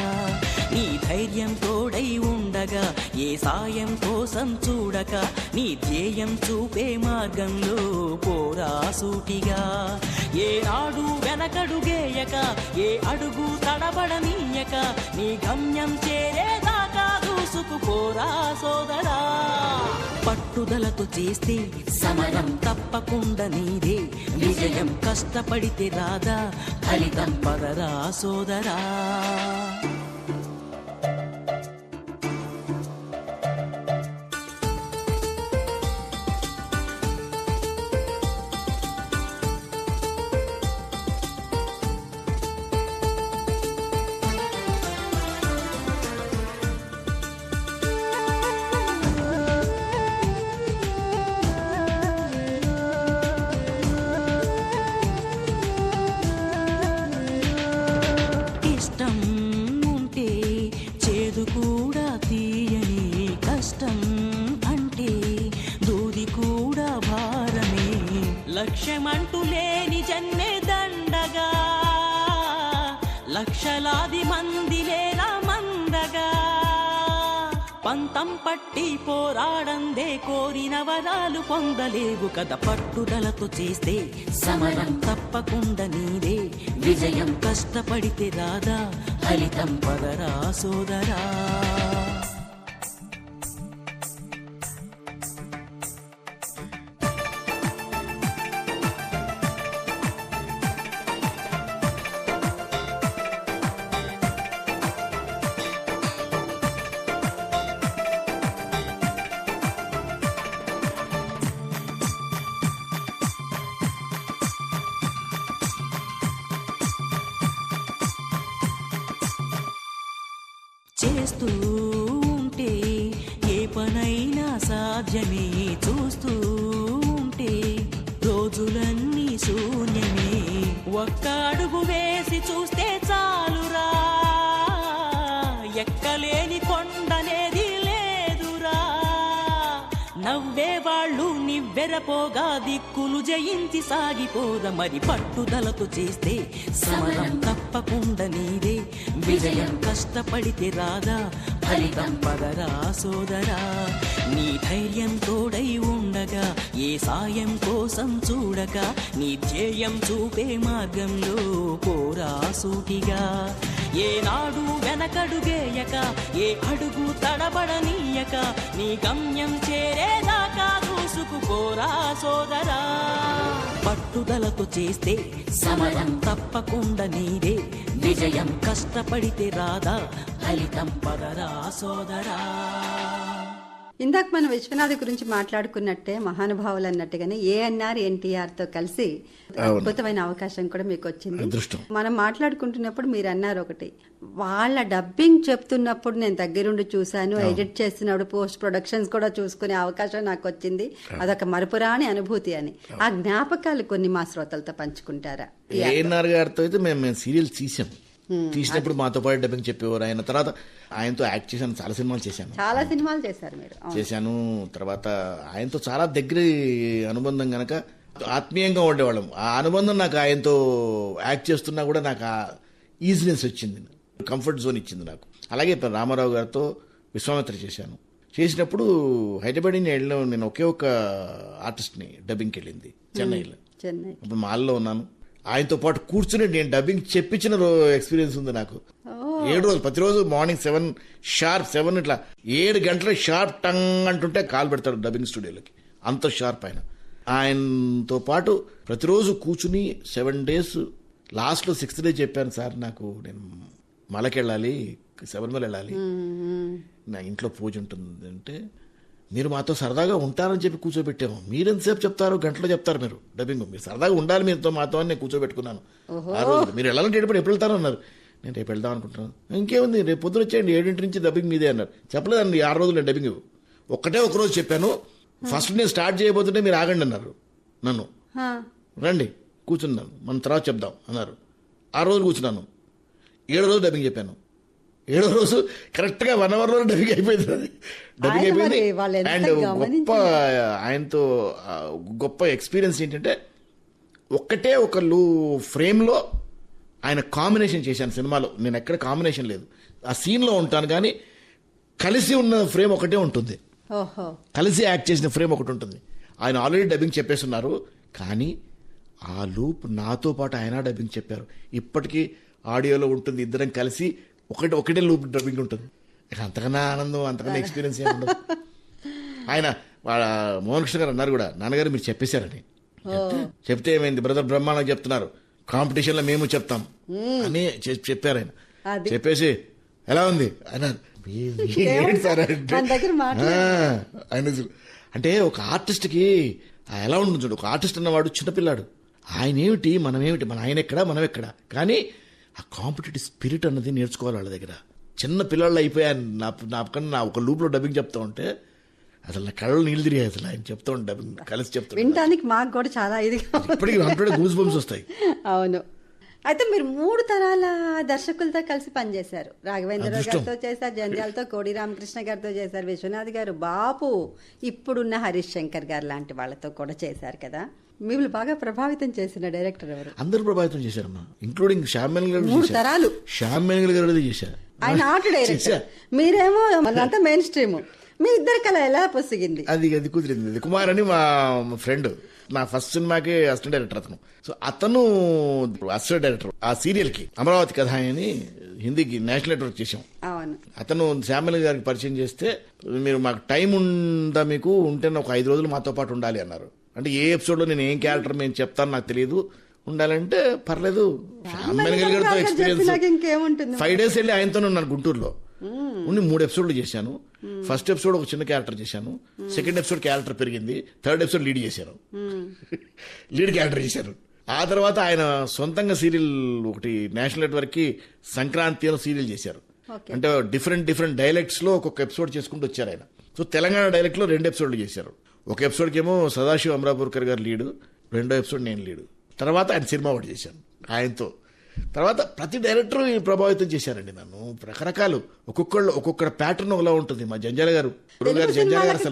నీ ధైర్యం తోడై ఉండగా ఏ సాయం కోసం చూడక, నీ ధ్యేయం చూపే మార్గంలో పోరా సూటిగా. ఏ నాడు వెనకడుగేయక, ఏ అడుగు తడబడనీయక, నీ గమ్యం చేరేదాకా దూసుకుపోరా సోదరా. పట్టుదలతో చేస్తే సమరం తప్పకుండా నీదే, విజయం కష్టపడితే రాదా, ఫలితం పదరా సోదరా. ఇష్టం ఉంటే చేదు కూడా తీయని, కష్టం అంటే దూది కూడా భారమే. లక్ష్యమంటూ లేని జన్మే దండగా, లక్షలాది మంది లేరా మందగా. పంతం పట్టి పోరాడందే కోరిన వరాలు పొందలేవు కదా. పట్టుదలతో చేస్తే సమరం తప్పకుండా నీదే, విజయం కష్టపడితే రాదా, ఫలితం పదరా సోదరా. చేస్తూ ఉంటే ఏ పనైనా సాధ్యమే, చూస్తూ ఉంటే రోజులన్నీ శూన్యమే. ఒక్క అడుగు వేసి చూస్తే చాలురా, ఎక్కలేని కొండనేది లేదురా. నవ్వేవాళ్ళు నివ్వెరపోగా దిక్కులు జయించి సాగిపోద. మరి పట్టుదలతో చేస్తే సమరం తప్పకుండా నీదే, విజయం కష్టపడితే రాదా, ఫలితం పదరా సోదరా. నీ ధైర్యం తోడై ఉండగా ఏ సాయం కోసం చూడక, నీ ధ్యేయం చూపే మార్గంలో పోరా సూటిగా. ఏ నాడు వెనకడుగేయక, ఏ అడుగు తడబడనీయక, నీ గమ్యం చేరేదాకా దూసుకుపోరా సోదరా. పట్టుదలతో చేస్తే సమరం తప్పకుండా నీదే, విజయం కష్టపడితే రాదా, ఫలితం పదరా సోదరా. ఇందాక మనం విశ్వనాథ్ గురించి మాట్లాడుకున్నట్టే మహానుభావులు అన్నట్టుగానే ఏఎన్ఆర్ ఎన్టీఆర్ తో కలిసి అద్భుతమైన అవకాశం కూడా మీకు వచ్చింది. అదృష్టం. మనం మాట్లాడుకుంటున్నప్పుడు మీరు అన్నారు ఒకటి, వాళ్ళ డబ్బింగ్ చెప్తున్నప్పుడు నేను దగ్గరుండి చూశాను, ఎడిట్ చేస్తున్నప్పుడు పోస్ట్ ప్రొడక్షన్స్ కూడా చూసుకునే అవకాశం నాకు వచ్చింది. అదొక మరపురాని అనుభూతి అని. ఆ జ్ఞాపకాలు కొన్ని మా శ్రోతలతో పంచుకుంటారా? ఏఎన్ఆర్ గారితో అయితే మేము సీరియల్ తీసినప్పుడు మాతో పాటు డబ్బింగ్ చెప్పేవారు. ఆయన తర్వాత ఆయనతో యాక్ట్ చేశాను, చాలా సినిమాలు చేశాను. చాలా సినిమాలు చేశారు మీరు. చేశాను. తర్వాత ఆయనతో చాలా దగ్గర అనుబంధం గనక ఆత్మీయంగా ఉండేవాళ్ళం. ఆ అనుబంధం నాకు ఆయనతో యాక్ట్ చేస్తున్నా కూడా నాకు ఆ ఈజీనెస్ వచ్చింది, కంఫర్ట్ జోన్ ఇచ్చింది నాకు. అలాగే రామారావు గారితో విశ్వామిత్ర చేశాను. చేసినప్పుడు హైదరాబాద్ నేను ఒకే ఒక ఆర్టిస్ట్ని డబ్బింగ్కి వెళ్ళింది చెన్నైలో. అప్పుడు మాల్లో ఉన్నాను. ఆయనతో పాటు కూర్చుని నేను డబ్బింగ్ చెప్పించిన ఎక్స్పీరియన్స్ ఉంది నాకు. 7 రోజులు ప్రతిరోజు మార్నింగ్ 7 షార్ప్ 7 ఇట్లా 7 గంటల షార్ప్ టంగ్ అంటుంటే కాల్ పెడతాడు డబ్బింగ్ స్టూడియోలోకి. అంత షార్ప్ ఆయనతో పాటు ప్రతిరోజు కూర్చుని 7 days. లాస్ట్లో 6th day చెప్పాను, సార్ నాకు నేను మలకెళ్ళాలి, శబరిమల వెళ్ళాలి, నా ఇంట్లో పూజ ఉంటుంది అంటే, మీరు మాతో సరదాగా ఉంటారని చెప్పి కూర్చోబెట్టాము. మీరు ఎంతసేపు చెప్తారు, గంటలో చెప్తారు మీరు డబ్బింగ్, మీరు సరదాగా ఉండాలి మీతో మాతో అని నేను కూర్చోబెట్టుకున్నాను. ఆ రోజు మీరు వెళ్ళాలంటే ఎప్పుడు వెళ్తారు అన్నారు. నేను రేపు వెళ్దాం అనుకుంటున్నాను. ఇంకేముంది, రేపు పొద్దున వచ్చేయండి 7 నుంచి డబ్బింగ్ మీదే అన్నారు. చెప్పలేదండి 6 రోజులు నేను డబ్బింగ్ ఒక్కటే ఒకరోజు చెప్పాను. ఫస్ట్ నేను స్టార్ట్ చేయబోతుంటే మీరు ఆగండి అన్నారు నన్ను. ఆ, రండి కూర్చున్నాను, మనం తర్వాత చెప్దాం అన్నారు. 6 రోజులు కూర్చున్నాను. 7వ రోజు డబ్బింగ్ చెప్పాను. 7వ రోజు కరెక్ట్గా 1 అవర్లో డబ్బింగ్ అయిపోయింది. అది డబ్బింగ్ ఆయన అయిపోయింది. మరి వాళ్ళు ఎంత అండ్ గమనించారు? గొప్ప ఆయనతో గొప్ప ఎక్స్పీరియన్స్ ఏంటంటే ఒక్కటే ఒక ఫ్రేమ్లో ఆయన కాంబినేషన్ చేశాను సినిమాలో. నేను ఎక్కడ కాంబినేషన్ లేదు, ఆ సీన్లో ఉంటాను కానీ కలిసి ఉన్న ఫ్రేమ్ ఒకటే ఉంటుంది, ఓహో, కలిసి యాక్ట్ చేసిన ఫ్రేమ్ ఒకటి ఉంటుంది. ఆయన ఆల్రెడీ డబ్బింగ్ చెప్పేస్తున్నారు కానీ ఆ లూప్ నాతో పాటు ఆయన డబ్బింగ్ చెప్పారు. ఇప్పటికీ ఆడియోలో ఉంటుంది, ఇద్దరం కలిసి ఒకటే లూప్ డబ్బింగ్ ఉంటుంది. ఇక అంతకన్నా ఆనందం, అంతకన్నా ఎక్స్పీరియన్స్ ఏమి ఉండదు. ఆయన మోహన్ కృష్ణ గారు అన్నారు కూడా, నాన్నగారు మీరు చెప్పేశారని. చెప్తే ఏమైంది బ్రదర్, బ్రహ్మాండంగా చెప్తున్నారు, కాంపిటీషన్లో మేము చెప్తాం అని చెప్పారు ఆయన. అది. చెప్పేసి ఎలా ఉంది అన్నారు. ఏంటి సార్ అంటే, మన దగ్గర ఆయన అంటే ఒక ఆర్టిస్ట్కి ఎలా ఉంటుంది చూడు, ఒక ఆర్టిస్ట్ అన్నవాడు చిన్నపిల్లాడు, ఆయన ఏమిటి మనం ఏమిటి, మన ఆయన ఎక్కడ మనం ఎక్కడ, కానీ ఆ కాంపిటేటివ్ స్పిరిట్ అన్నది నేర్చుకోవాలి వాళ్ళ దగ్గర. చిన్న పిల్లలు అయిపోయాను నా ఒక లూప్లో డబ్బింగ్ చెప్తా ఉంటే అసలు నా కళ్ళు నీళ్ళు తిరిగాయి. అసలు ఆయన చెప్తా ఉంటే డబ్బింగ్ కలిసి చెప్తాను, వినటానికి మాకు కూడా చాలా ఇదిగా ఇప్పటికీ అంటే గూస్ బంప్స్ వస్తాయి. అవును. అయితే మీరు 3 తరాల దర్శకులతో కలిసి పనిచేశారు. రాఘవేంద్రరావు గారితో చేశారు, జంధ్యాలతో కోడి రామకృష్ణ గారితో చేశారు, విశ్వనాథ్ గారు, బాపు, ఇప్పుడున్న హరీష్ శంకర్ గారు లాంటి వాళ్ళతో కూడా చేశారు కదా. మిమ్మల్ని బాగా ప్రభావితం చేసిన డైరెక్టర్ ఎవరు? అందరూ ప్రభావితం చేశారమ్మా, ఇంక్లూడింగ్ శ్యామ్ బెనగల్ గారు. 3 తరాలు శ్యామ్ బెనగల్ గారు చేశారు. ఆయన ఆర్ట్ డైరెక్టర్, మీరేమో అంతా మెయిన్ స్ట్రీమ్. మీ ఇద్దరి కళ ఎలా పొసిగింది? అది కుదిరింది. కుమార్ అని మా ఫ్రెండ్, నా ఫస్ట్ సినిమాకి అసిస్టెంట్ డైరెక్టర్ అతను. సో అతను అసిస్టెంట్ డైరెక్టర్ ఆ సీరియల్ కి, అమరావతి కథ అని హిందీకి నేషనల్ నెట్వర్క్ చేసాం. అవును. అతను శ్యామల్ గారికి పరిచయం చేస్తే, మీరు మాకు టైం ఉందా మీకు ఉంటే ఒక 5 రోజులు మాతో పాటు ఉండాలి అన్నారు. అంటే ఏ ఎపిసోడ్లో నేను ఏం క్యారెక్టర్ మేము చెప్తాను నాకు తెలియదు, ఉండాలంటే పర్లేదు. శ్యామల్ గారితో ఎక్స్పీరియన్స్, 5 days వెళ్ళి ఆయనతోనే ఉన్నాను గుంటూరులో. ఉండి 3 ఎపిసోడ్లు చేశాను. ఫస్ట్ ఎపిసోడ్ ఒక చిన్న క్యారెక్టర్ చేశాను, సెకండ్ ఎపిసోడ్ క్యారెక్టర్ పెరిగింది, థర్డ్ ఎపిసోడ్ లీడ్ చేశాను, లీడ్ క్యారెక్టర్ చేశాను. ఆ తర్వాత ఆయన సొంతంగా సీరియల్ ఒకటి నేషనల్ నెట్వర్క్ కి సంక్రాంతి అని సీరియల్ చేశారు. అంటే డిఫరెంట్ డైలెక్ట్స్ లో ఒక్కొక్క ఎపిసోడ్ చేసుకుంటూ వచ్చారు ఆయన. సో తెలంగాణ డైలెక్ట్ లో 2 ఎపిసోడ్లు చేశారు. ఒక ఎపిసోడ్కి ఏమో సదాశివ అమరాపూర్కర్ గారు లీడు, 2వ ఎపిసోడ్ నేను లీడు. తర్వాత ఆయన సినిమా ఒకటి చేశాను ఆయనతో. తర్వాత ప్రతి డైరెక్టర్ ప్రభావితం చేశారండి నన్ను. రకరకాలు, ఒక్కొక్క ప్యాటర్న్ ఒకలా ఉంటుంది. మా జంజాల గారు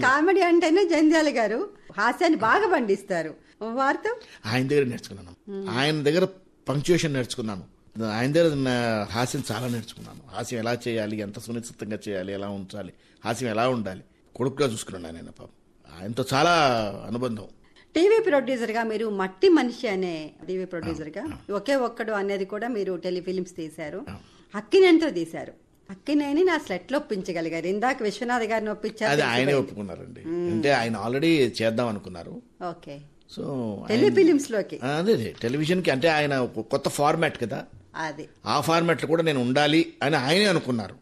కామెడీ అంటేనే జంధ్యాల గారు హాస్యాన్ని బాగా పండిస్తారు. వారితో ఆయన దగ్గర నేర్చుకున్నాను, ఆయన దగ్గర పంక్చుయేషన్ నేర్చుకున్నాను, ఆయన దగ్గర హాస్యం చాలా నేర్చుకున్నాను. హాస్యం ఎలా చేయాలి, ఎంత సునిశ్చితంగా చేయాలి, ఎలా ఉంచాలి, హాస్యం ఎలా ఉండాలి, కొడుకుగా చూసుకున్నాను ఆయన. పాపం ఆయనతో చాలా అనుబంధం. టీవీ ప్రొడ్యూసర్ గా మీరు మట్టి మనిషి అనే టీవీ ప్రొడ్యూసర్ గా ఒకే ఒక్కడు అనేది కూడా మీరు టెలిఫిలిమ్స్ తీశారు. అక్కినేనితో తీశారు. అక్కినేని నా స్లెట్ లో ఒప్పించగలిగారు. ఇందాక విశ్వనాథ్ గారిని ఒప్పించారు, అది ఆయనే ఒప్పుకున్నారండి. అంటే ఆయన ఆల్రెడీ చేద్దాం అనుకున్నారు. ఓకే. సో టెలిఫిలిమ్స్ లోకి, అదే టెలివిజన్ కి, అంటే ఆయన కొత్త ఫార్మాట్ కదా, అది ఆ ఫార్మాట్ లో కూడా నేను ఉండాలి అని ఆయనే అనుకున్నారు.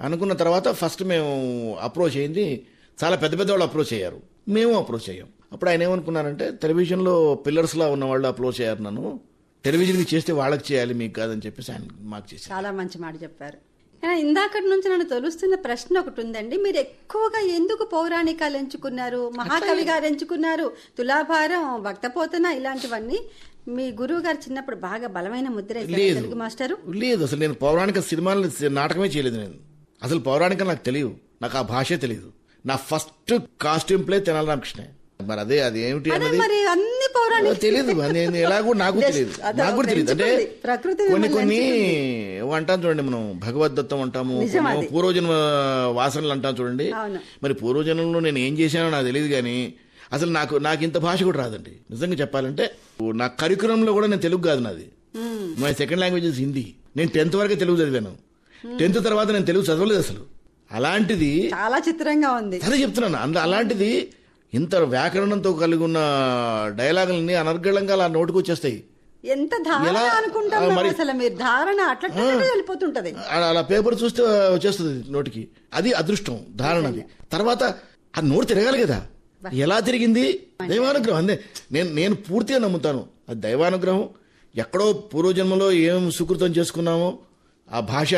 అనుకున్న తర్వాత ఫస్ట్ మేము అప్రోచ్ అయింది, చాలా పెద్ద వాళ్ళు అప్రోచ్ అయ్యారు, మేము అప్రోచ్ అయ్యాం. అప్పుడు ఆయన ఏమనుకున్నారంటే, టెలివిజన్లో పిల్లర్స్ లా ఉన్న వాళ్ళు అప్రోచ్ అయ్యారు నన్ను, టెలివిజన్కి చేస్తే వాళ్ళకి చేయాలి మీకు కాదని చెప్పేసి ఆయన మాకు చేశారు. చాలా మంచి మాట చెప్పారు. ఇందాకటి నుంచి నన్ను తొలుస్తున్న ప్రశ్న ఒకటి ఉందండి. మీరు ఎక్కువగా ఎందుకు పౌరాణికాలు ఎంచుకున్నారు? మహాకవి గారు ఎంచుకున్నారు, తులాభారం, భక్తపోతన, ఇలాంటివన్నీ మీ గురువు గారు చిన్నప్పుడు బాగా బలమైన ముద్ర వేశారు తెలుగు మాస్టరు. లేదు, అసలు నేను పౌరాణిక సినిమాలు నాటకమే చేయలేదు. నేను అసలు పౌరాణికం నాకు తెలియదు, నాకు ఆ భాషే తెలియదు. నా first costume play Tenali Ramakrishna. మరి అది ఏమిటి అన్నది తెలియదు, ఎలాగో నాకు తెలియదు, నాకు కూడా తెలియదు. అంటే కొన్ని అంటాం చూడండి, మనం భగవద్దత్తం అంటాము, పూర్వజన్మ వాసనలు అంటాం చూడండి. మరి పూర్వజన్మలో నేను ఏం చేశానో నాకు తెలియదు, కానీ అసలు నాకు ఇంత భాష కూడా రాదండి నిజంగా చెప్పాలంటే. నా కరికులంలో కూడా నేను తెలుగు కాదు, నాది మై సెకండ్ లాంగ్వేజ్ హిందీ. నేను 10th వరకే తెలుగు చదివాను, 10th తర్వాత నేను తెలుగు చదవలేదు అసలు. అలాంటిది చాలా చిత్రంగా ఉంది, అదే చెప్తున్నాను. అలాంటిది ఇంత వ్యాకరణంతో కలిగి ఉన్న డైలాగులని అనర్గళంగా అలా నోటుకు వచ్చేస్తాయి. ఎంత ధారణ అనుకుంటారు అసలు మీరు, ధారణ అట్లా వెళ్ళిపోతుంటది. అలా పేపర్ చూస్తే వచ్చేస్తుంది నోటికి, అది అదృష్టం ధారణది. తర్వాత ఆ నోటు తిరగాలి కదా, ఎలా తిరిగింది? దైవానుగ్రహం. అందే నేను పూర్తిగా నమ్ముతాను, అది దైవానుగ్రహం. ఎక్కడో పూర్వజన్మలో ఏం సుకృతం చేసుకున్నామో ఆ భాష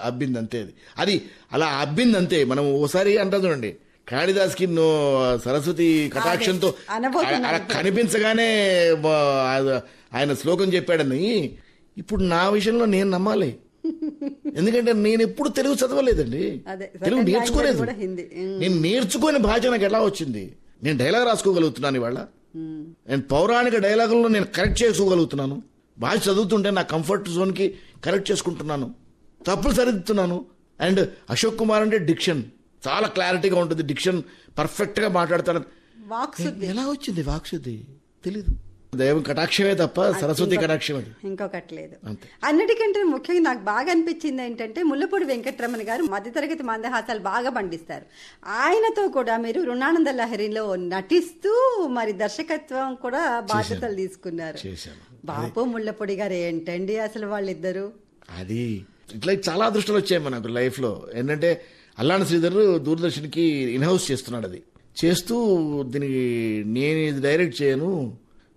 అబ్బింది అంతే. అది అలా అబ్బింది అంతే. మనం ఓసారి అంటాం చూడండి, కాళిదాస్కి సరస్వతి కటాక్షంతో అనబోతున్నాను. అలా కనిపించగానే ఆయన శ్లోకం చెప్పాడని ఇప్పుడు నా విషయంలో నేను నమ్మాలి. ఎందుకంటే నేను ఎప్పుడు తెలుగు చదవలేదండి, అదే, తెలుగు second నేర్చుకోలేదు. language కూడా హిందీ. నేను నేర్చుకోని భాష నాకు ఎలా వచ్చింది? నేను డైలాగ్ రాసుకోగలుగుతున్నాను ఇవాళ, నేను పౌరాణిక డైలాగుల్లో నేను కరెక్ట్ చేసుకోగలుగుతున్నాను. భాష చదువుతుంటే నా కంఫర్ట్ జోన్కి కరెక్ట్ చేసుకుంటున్నాను, తప్పులు సరిదిద్దుతున్నాను. అండ్ అశోక్ కుమార్ అంటే డిక్షన్ చాలా క్లారిటీగా ఉంటుంది, డిక్షన్ పర్ఫెక్ట్గా మాట్లాడతాడు. వాక్శుద్ధి ఎలా వచ్చింది వాక్శుద్ధి? తెలీదు. దైవం కటాక్షమే తప్ప సరస్వతి కటాక్షం అది ఇంకొకటి లేదు. అంతే. అన్నిటికంటే ముఖ్యంగా నాకు బాగా అనిపించింది ఏంటంటే ముల్లపూడి వెంకటరమణ గారు మధ్యతరగతి మందహాసాలు బాగా పండిస్తారు. ఆయనతో కూడా మీరు రుణానంద లహరిలో నటిస్తూ మరి దర్శకత్వం కూడా బాధ్యతలు తీసుకున్నారు. చేశాను. బాపు ముల్లపూడి గారు ఏంటండి అసలు వాళ్ళిద్దరు. అది ఇట్లా చాలా అదృష్టాలు వచ్చాయి మనకు లైఫ్లో. ఏంటంటే అల్లాన శ్రీధర్ దూరదర్శన్కి ఇన్హౌస్ చేస్తున్నాడు. అది చేస్తూ దీనికి నేను ఇది డైరెక్ట్ చేయను,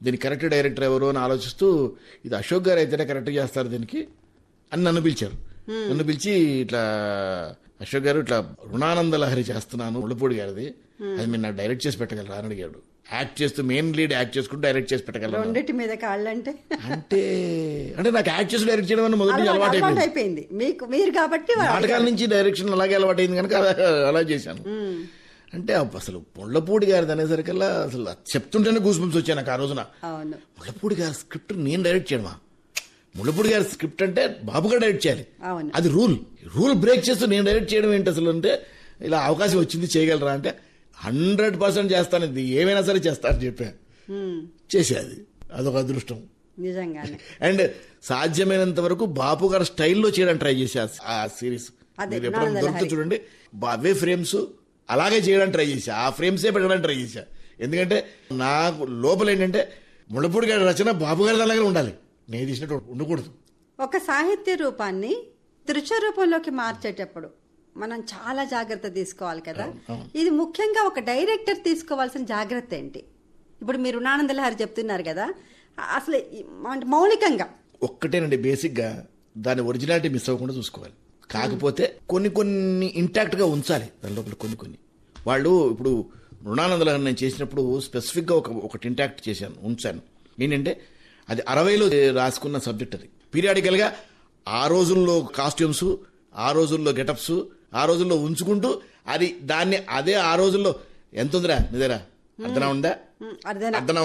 దీనికి కరెక్ట్ డైరెక్టర్ ఎవరు అని ఆలోచిస్తూ ఇది అశోక్ గారు అయితేనే కరెక్ట్ చేస్తారు దీనికి అని నన్ను పిలిచారు. నన్ను పిలిచి ఇట్లా అశోక్ గారు ఇట్లా రుణానంద లహరి చేస్తున్నాను ముళ్ళపూడి గారిది, అది మీరు నాకు డైరెక్ట్ చేసి పెట్టగలరా అని అడిగాడు. యాక్ట్ చేస్తూ మెయిన్ లీడ్ యాక్ట్ చేసుకుంటూ డైరెక్ట్ చేసి పెట్టగలరా రెండింటి మీద కాళ్ళంటే అంటే నాకు యాక్ట్ చేసి డైరెక్ట్ చేయడం అని మొదటి అలవాటు అలవాటు అయిపోయింది మీకు, మీరు కాబట్టి నాటకాల నుంచి డైరెక్షన్ అలాగే అలవాటైంది కనుక అలా చేశాను. అంటే అసలు ముళ్ళపూడి గారిది అనేసరికల్లా అసలు చెప్తుంటేనే గూస్బంప్స్ వచ్చాయి నాకు ఆ రోజున. అవును, ముళ్ళపూడి గారి స్క్రిప్ట్ నేను డైరెక్ట్ చేయడమా? ముళ్ళపూడి గారి స్క్రిప్ట్ అంటే బాబు గారు డైరెక్ట్ చేయాలి, అవును. అది రూల్ బ్రేక్ చేస్తూ నేను డైరెక్ట్ చేయడం ఏంటి అసలు? అంటే ఇలా అవకాశం వచ్చింది చేయగలరా అంటే 100% చేస్తాను, ఇది ఏమైనా సరే చేస్తానని చెప్పా. చేసేది అదొక అదృష్టం నిజంగానే. అండ్ సాధ్యమైనంత వరకు బాపు గారి స్టైల్లో చేయడానికి ట్రై చేశా ఆ సిరీస్. మీరు ఎప్పుడైనా దొరికితే చూడండి, అవే ఫ్రేమ్స్ అలాగే చేయడానికి ట్రై చేశా, ఆ ఫ్రేమ్సే పెట్టడానికి ట్రై చేశా. ఎందుకంటే నాకు లోపల ఏంటంటే ముళ్ళపూడి గారి రచన బాబు గారి అలాగే ఉండాలి, నేను తీసినట్టు ఉండకూడదు. ఒక సాహిత్య రూపాన్ని దృశ్య రూపంలోకి మార్చేటప్పుడు మనం చాలా జాగ్రత్త తీసుకోవాలి కదా. ఇది ముఖ్యంగా ఒక డైరెక్టర్ తీసుకోవాల్సిన జాగ్రత్త ఏంటి? ఇప్పుడు మీరు రుణానంద లహరి చెప్తున్నారు కదా, అసలు మౌలికంగా ఒక్కటేనండి, బేసిక్గా దాని ఒరిజినాలిటీ మిస్ అవ్వకుండా చూసుకోవాలి. కాకపోతే కొన్ని ఇంటాక్ట్గా ఉంచాలి దాని లోపల. కొన్ని వాళ్ళు ఇప్పుడు రుణానంద లహరి నేను చేసినప్పుడు స్పెసిఫిక్గా ఒకటి ఇంటాక్ట్ చేశాను, ఉంచాను. ఏంటంటే అది 60లో రాసుకున్న సబ్జెక్ట్. అది పీరియాడికల్గా ఆ రోజుల్లో కాస్ట్యూమ్స్, ఆ రోజుల్లో గెటప్స్, ఆ రోజుల్లో ఉంచుకుంటూ దాన్ని అదే ఆ రోజుల్లో ఎంత ఉందిరా నిదేరా అర్థనా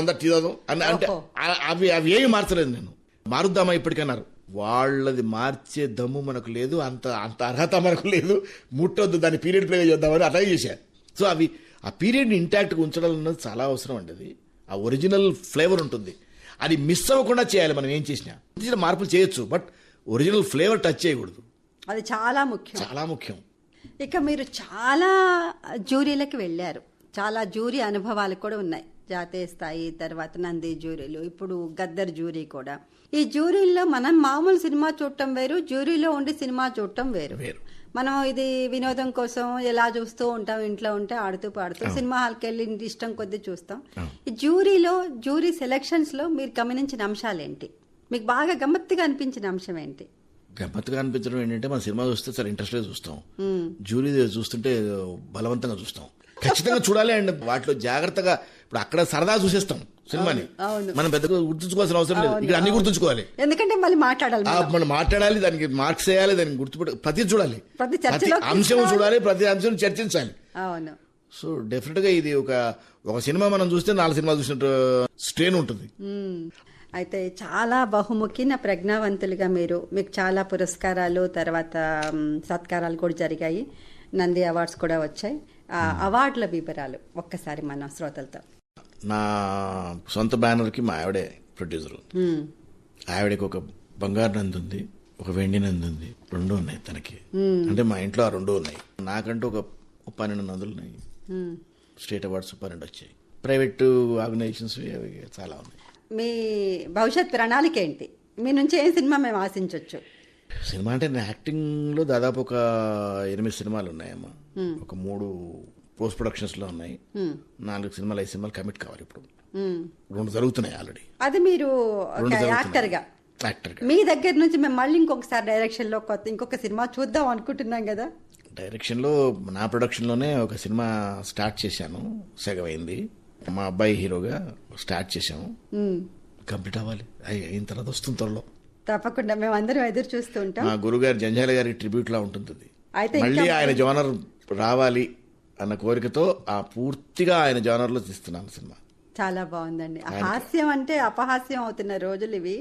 ఉందా తీదాం అని అంటే అవి ఏమి మార్చలేదు. నేను మారుద్దామా ఇప్పటికన్నారు. వాళ్ళది మార్చే దమ్ము మనకు లేదు, అంత అర్హత మనకు లేదు, ముట్టొద్దు, దాన్ని పీరియడ్ ప్లే చేద్దామని అలాగే చేశారు. సో ఆ పీరియడ్ని ఇంటాక్ట్గా ఉంచడం అన్నది చాలా అవసరం అండి. అది ఆ ఒరిజినల్ ఫ్లేవర్ ఉంటుంది, అది మిస్ అవ్వకుండా చేయాలి. మనం ఏం చేసినా మార్పులు చేయొచ్చు, బట్ ఒరిజినల్ ఫ్లేవర్ టచ్ చేయకూడదు. అది చాలా ముఖ్యం. ఇక మీరు చాలా జ్యూరీలకు వెళ్ళారు, చాలా జ్యూరీ అనుభవాలు కూడా ఉన్నాయి. జాతీయ స్థాయి, తర్వాత నంది జ్యూరీలు, ఇప్పుడు గద్దర్ జ్యూరీ కూడా. ఈ జ్యూరీల్లో మనం మామూలు సినిమా చూడటం వేరు, జ్యూరీలో ఉండి సినిమా చూడటం వేరు. మనం ఇది వినోదం కోసం ఎలా చూస్తూ ఉంటాం, ఇంట్లో ఉంటే ఆడుతూ పాడుతూ, సినిమా హాల్కి వెళ్ళి ఇష్టం కొద్దీ చూస్తాం. ఈ జ్యూరీ సెలక్షన్స్ లో మీరు గమనించిన అంశాలు ఏంటి? మీకు బాగా గమ్మత్తుగా అనిపించిన అంశం ఏంటి? గమ్మత్తుగా అనిపించడం ఏంటంటే మన సినిమా చూస్తే చాలా ఇంట్రెస్ట్గా చూస్తాం, జ్యూరీ చూస్తుంటే బలవంతంగా చూస్తాం. ఖచ్చితంగా చూడాలి. అండ్ వాటిలో జాగ్రత్తగా, ఇప్పుడు అక్కడ సరదా చూసేస్తాం సినిమాని, మనం పెద్దగా గుర్తుంచుకోవాల్సిన అవసరం లేదు. ఇక్కడ అన్ని గుర్తుంచుకోవాలి, ఎందుకంటే మళ్ళీ మనం మాట్లాడాలి, దానికి మార్క్స్ వేయాలి, దానికి గుర్తుపెట్ట ప్రతి చూడాలి, ప్రతి అంశం చూడాలి, ప్రతి అంశం చర్చించాలి. అవును. సో డెఫినెట్ గా ఇది ఒక సినిమా మనం చూస్తే 4 సినిమాలు చూసినట్టు స్ట్రెయిన్ ఉంటుంది. అయితే చాలా బహుముఖిన ప్రజ్ఞావంతులుగా మీకు చాలా పురస్కారాలు, తర్వాత సత్కారాలు కూడా జరిగాయి, నంది అవార్డ్స్ కూడా వచ్చాయి. అవార్డుల వివరాలు ఒక్కసారి మన శ్రోతలతో. నా సొంత బ్యానర్కి మా ఆవిడే ప్రొడ్యూసర్. ఆవిడకి ఒక బంగారు నంది ఉంది, ఒక వెండి నంది ఉంది, 2 ఉన్నాయి తనకి. అంటే మా ఇంట్లో ఆ 2 ఉన్నాయి. నాకంటూ ఒక 12 నందులు ఉన్నాయి. స్టేట్ అవార్డ్స్ 12 వచ్చాయి. ప్రైవేట్ ఆర్గనైజేషన్స్ చాలా ఉన్నాయి. మీ భవిష్యత్ ప్రణాళిక ఏంటి? మీ నుంచి ఏం సినిమా మేము ఆశించవచ్చు? సినిమా అంటే నేను యాక్టింగ్లో దాదాపు ఒక 8 సినిమాలు ఉన్నాయమ్మా. ఒక 3 పోస్ట్ ప్రొడక్షన్స్ లో ఉన్నాయి. 4 సినిమాలు 5 సినిమాలు కమిట్ కావాలి. ఇప్పుడు 2 జరుగుతున్నాయి ఆల్రెడీ. అది మీరు యాక్టర్ గా మీ దగ్గర నుంచి మేము మళ్ళీ ఇంకొకసారి డైరెక్షన్ లో ఇంకొక సినిమా చూద్దాం అనుకుంటున్నాం కదా. డైరెక్షన్లో నా ప్రొడక్షన్లోనే ఒక సినిమా స్టార్ట్ చేశాను, సగమైంది. మా అబ్బాయి హీరోగా స్టార్ట్ చేశాము. కంప్లీట్ అవ్వాలి, అయిన తర్వాత వస్తుంది త్వరలో. తప్పకుండా మేము అందరం ఎదురు చూస్తూ ఉంటాం. మా గురుగారు జంజాల గారి ట్రిబ్యూట్ లా ఉంటుంది అది. అయితే మళ్ళీ ఆయన జోనర్ రావాలి అన్న కోరికతో పూర్తిగా ఆయన జోనర్ లో తీస్తున్నాను సినిమా. చాలా బాగుందండి. హాస్యం అంటే అపహాస్యం అవుతున్న రోజులు ఇవి.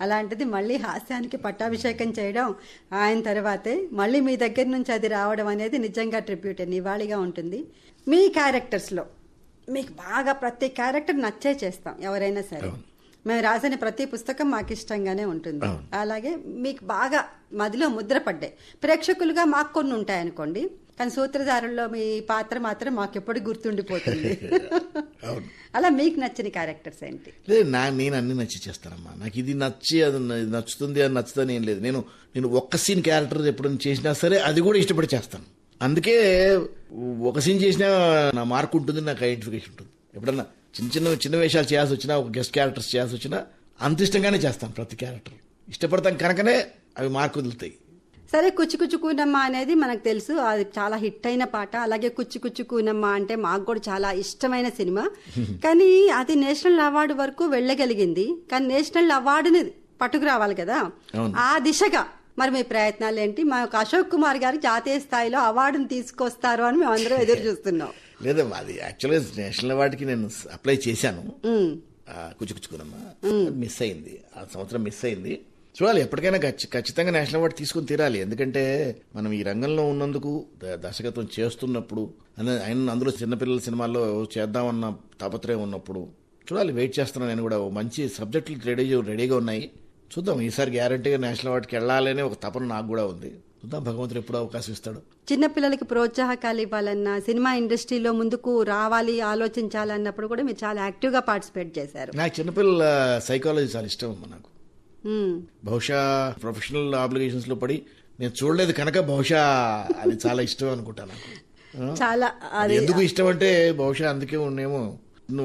అలాంటిది మళ్ళీ హాస్యానికి పట్టాభిషేకం చేయడం ఆయన తర్వాతే మళ్ళీ మీ దగ్గర నుంచి అది రావడం అనేది నిజంగా ట్రిబ్యూట్, నివాళిగా ఉంటుంది. మీ క్యారెక్టర్స్లో మీకు బాగా ప్రతి క్యారెక్టర్ నచ్చే చేస్తాం ఎవరైనా సరే. మేము రాసిన ప్రతి పుస్తకం మాకు ఇష్టంగానే ఉంటుంది. అలాగే మీకు బాగా మదిలో ముద్ర పడ్డాయి. ప్రేక్షకులుగా మాకు కొన్ని ఉంటాయనుకోండి, కానీ సూత్రధారుల్లో మీ పాత్ర మాత్రం మాకు ఎప్పుడు గుర్తుండిపోతుంది. అలా మీకు నచ్చిన క్యారెక్టర్స్ ఏంటి? లేదు, నేను అన్ని నచ్చి చేస్తానమ్మా. నాకు ఇది నచ్చి అది నచ్చుతుంది అని నచ్చుతుంది ఏం లేదు. నేను ఒక్క సీన్ క్యారెక్టర్ ఎప్పుడైనా చేసినా సరే అది కూడా ఇష్టపడి చేస్తాను. అందుకే ఒక సీన్ చేసినా నా మార్క్ ఉంటుంది, నాకు ఐడెంటిఫికేషన్ ఉంటుంది. ఎప్పుడన్నా చిన్న వేషాలు చేయాల్సి వచ్చినా, ఒక గెస్ట్ క్యారెక్టర్స్ చేయాల్సి వచ్చినా అంత ఇష్టంగానే చేస్తాను. ప్రతి క్యారెక్టర్ ఇష్టపడతాం కనుకనే అవి మార్కు వదులుతాయి. సరే, కుచ్చి కుచ్చి కూనమ్మ అనేది మనకు తెలుసు, అది చాలా హిట్ అయిన పాట. అలాగే కుచ్చి కుచ్చి కూనమ్మ అంటే మాకు కూడా చాలా ఇష్టమైన సినిమా. కానీ అది నేషనల్ అవార్డు వరకు వెళ్ళగలిగింది. కానీ నేషనల్ అవార్డుని పట్టుకురావాలి కదా, ఆ దిశగా మరి మీ ప్రయత్నాలు ఏంటి? మా అశోక్ కుమార్ గారు జాతీయ స్థాయిలో అవార్డును తీసుకొస్తారు అని మేము అందరం ఎదురు చూస్తున్నాం. లేదమ్మా, అది యాక్చువల్గా నేషనల్ అవార్డుకి నేను అప్లై చేశాను. కుచ్చుకుచ్చుకునమ్మా మిస్ అయింది, ఆ సంవత్సరం మిస్ అయింది. చూడాలి, ఎప్పటికైనా ఖచ్చితంగా నేషనల్ అవార్డు తీసుకుని తీరాలి. ఎందుకంటే మనం ఈ రంగంలో ఉన్నందుకు, దర్శకత్వం చేస్తున్నప్పుడు, అందులో చిన్నపిల్లల సినిమాల్లో చేద్దామన్న తాపత్రయం ఉన్నప్పుడు చూడాలి. వెయిట్ చేస్తున్నాను నేను కూడా. మంచి సబ్జెక్టులు రెడీగా ఉన్నాయి. చూద్దాం, ఈసారి గ్యారంటీగా నేషనల్ అవార్డుకి వెళ్ళాలనే ఒక తపన నాకు కూడా ఉంది. చూద్దాం, భగవంతుడు ఎప్పుడు అవకాశం ఇస్తాడు. చిన్నపిల్లలకి ప్రోత్సాహకాలు ఇవ్వాలన్నా, సినిమా ఇండస్ట్రీలో ముందుకు రావాలి ఆలోచించాలన్నప్పుడు కూడా మీరు చాలా యాక్టివ్గా పార్టిసిపేట్ చేశారు. నాకు చిన్నపిల్లల సైకాలజీ చాలా ఇష్టం అమ్మా. నాకు బహుశా ప్రొఫెషనల్ ఆబ్లిగేషన్స్ లో పడి నేను చూడలేదు కనుక బహుశా అది చాలా ఇష్టం అనుకుంటా. నాకు చాలా ఎందుకు ఇష్టం అంటే బహుశా అందుకే ఉండేమో,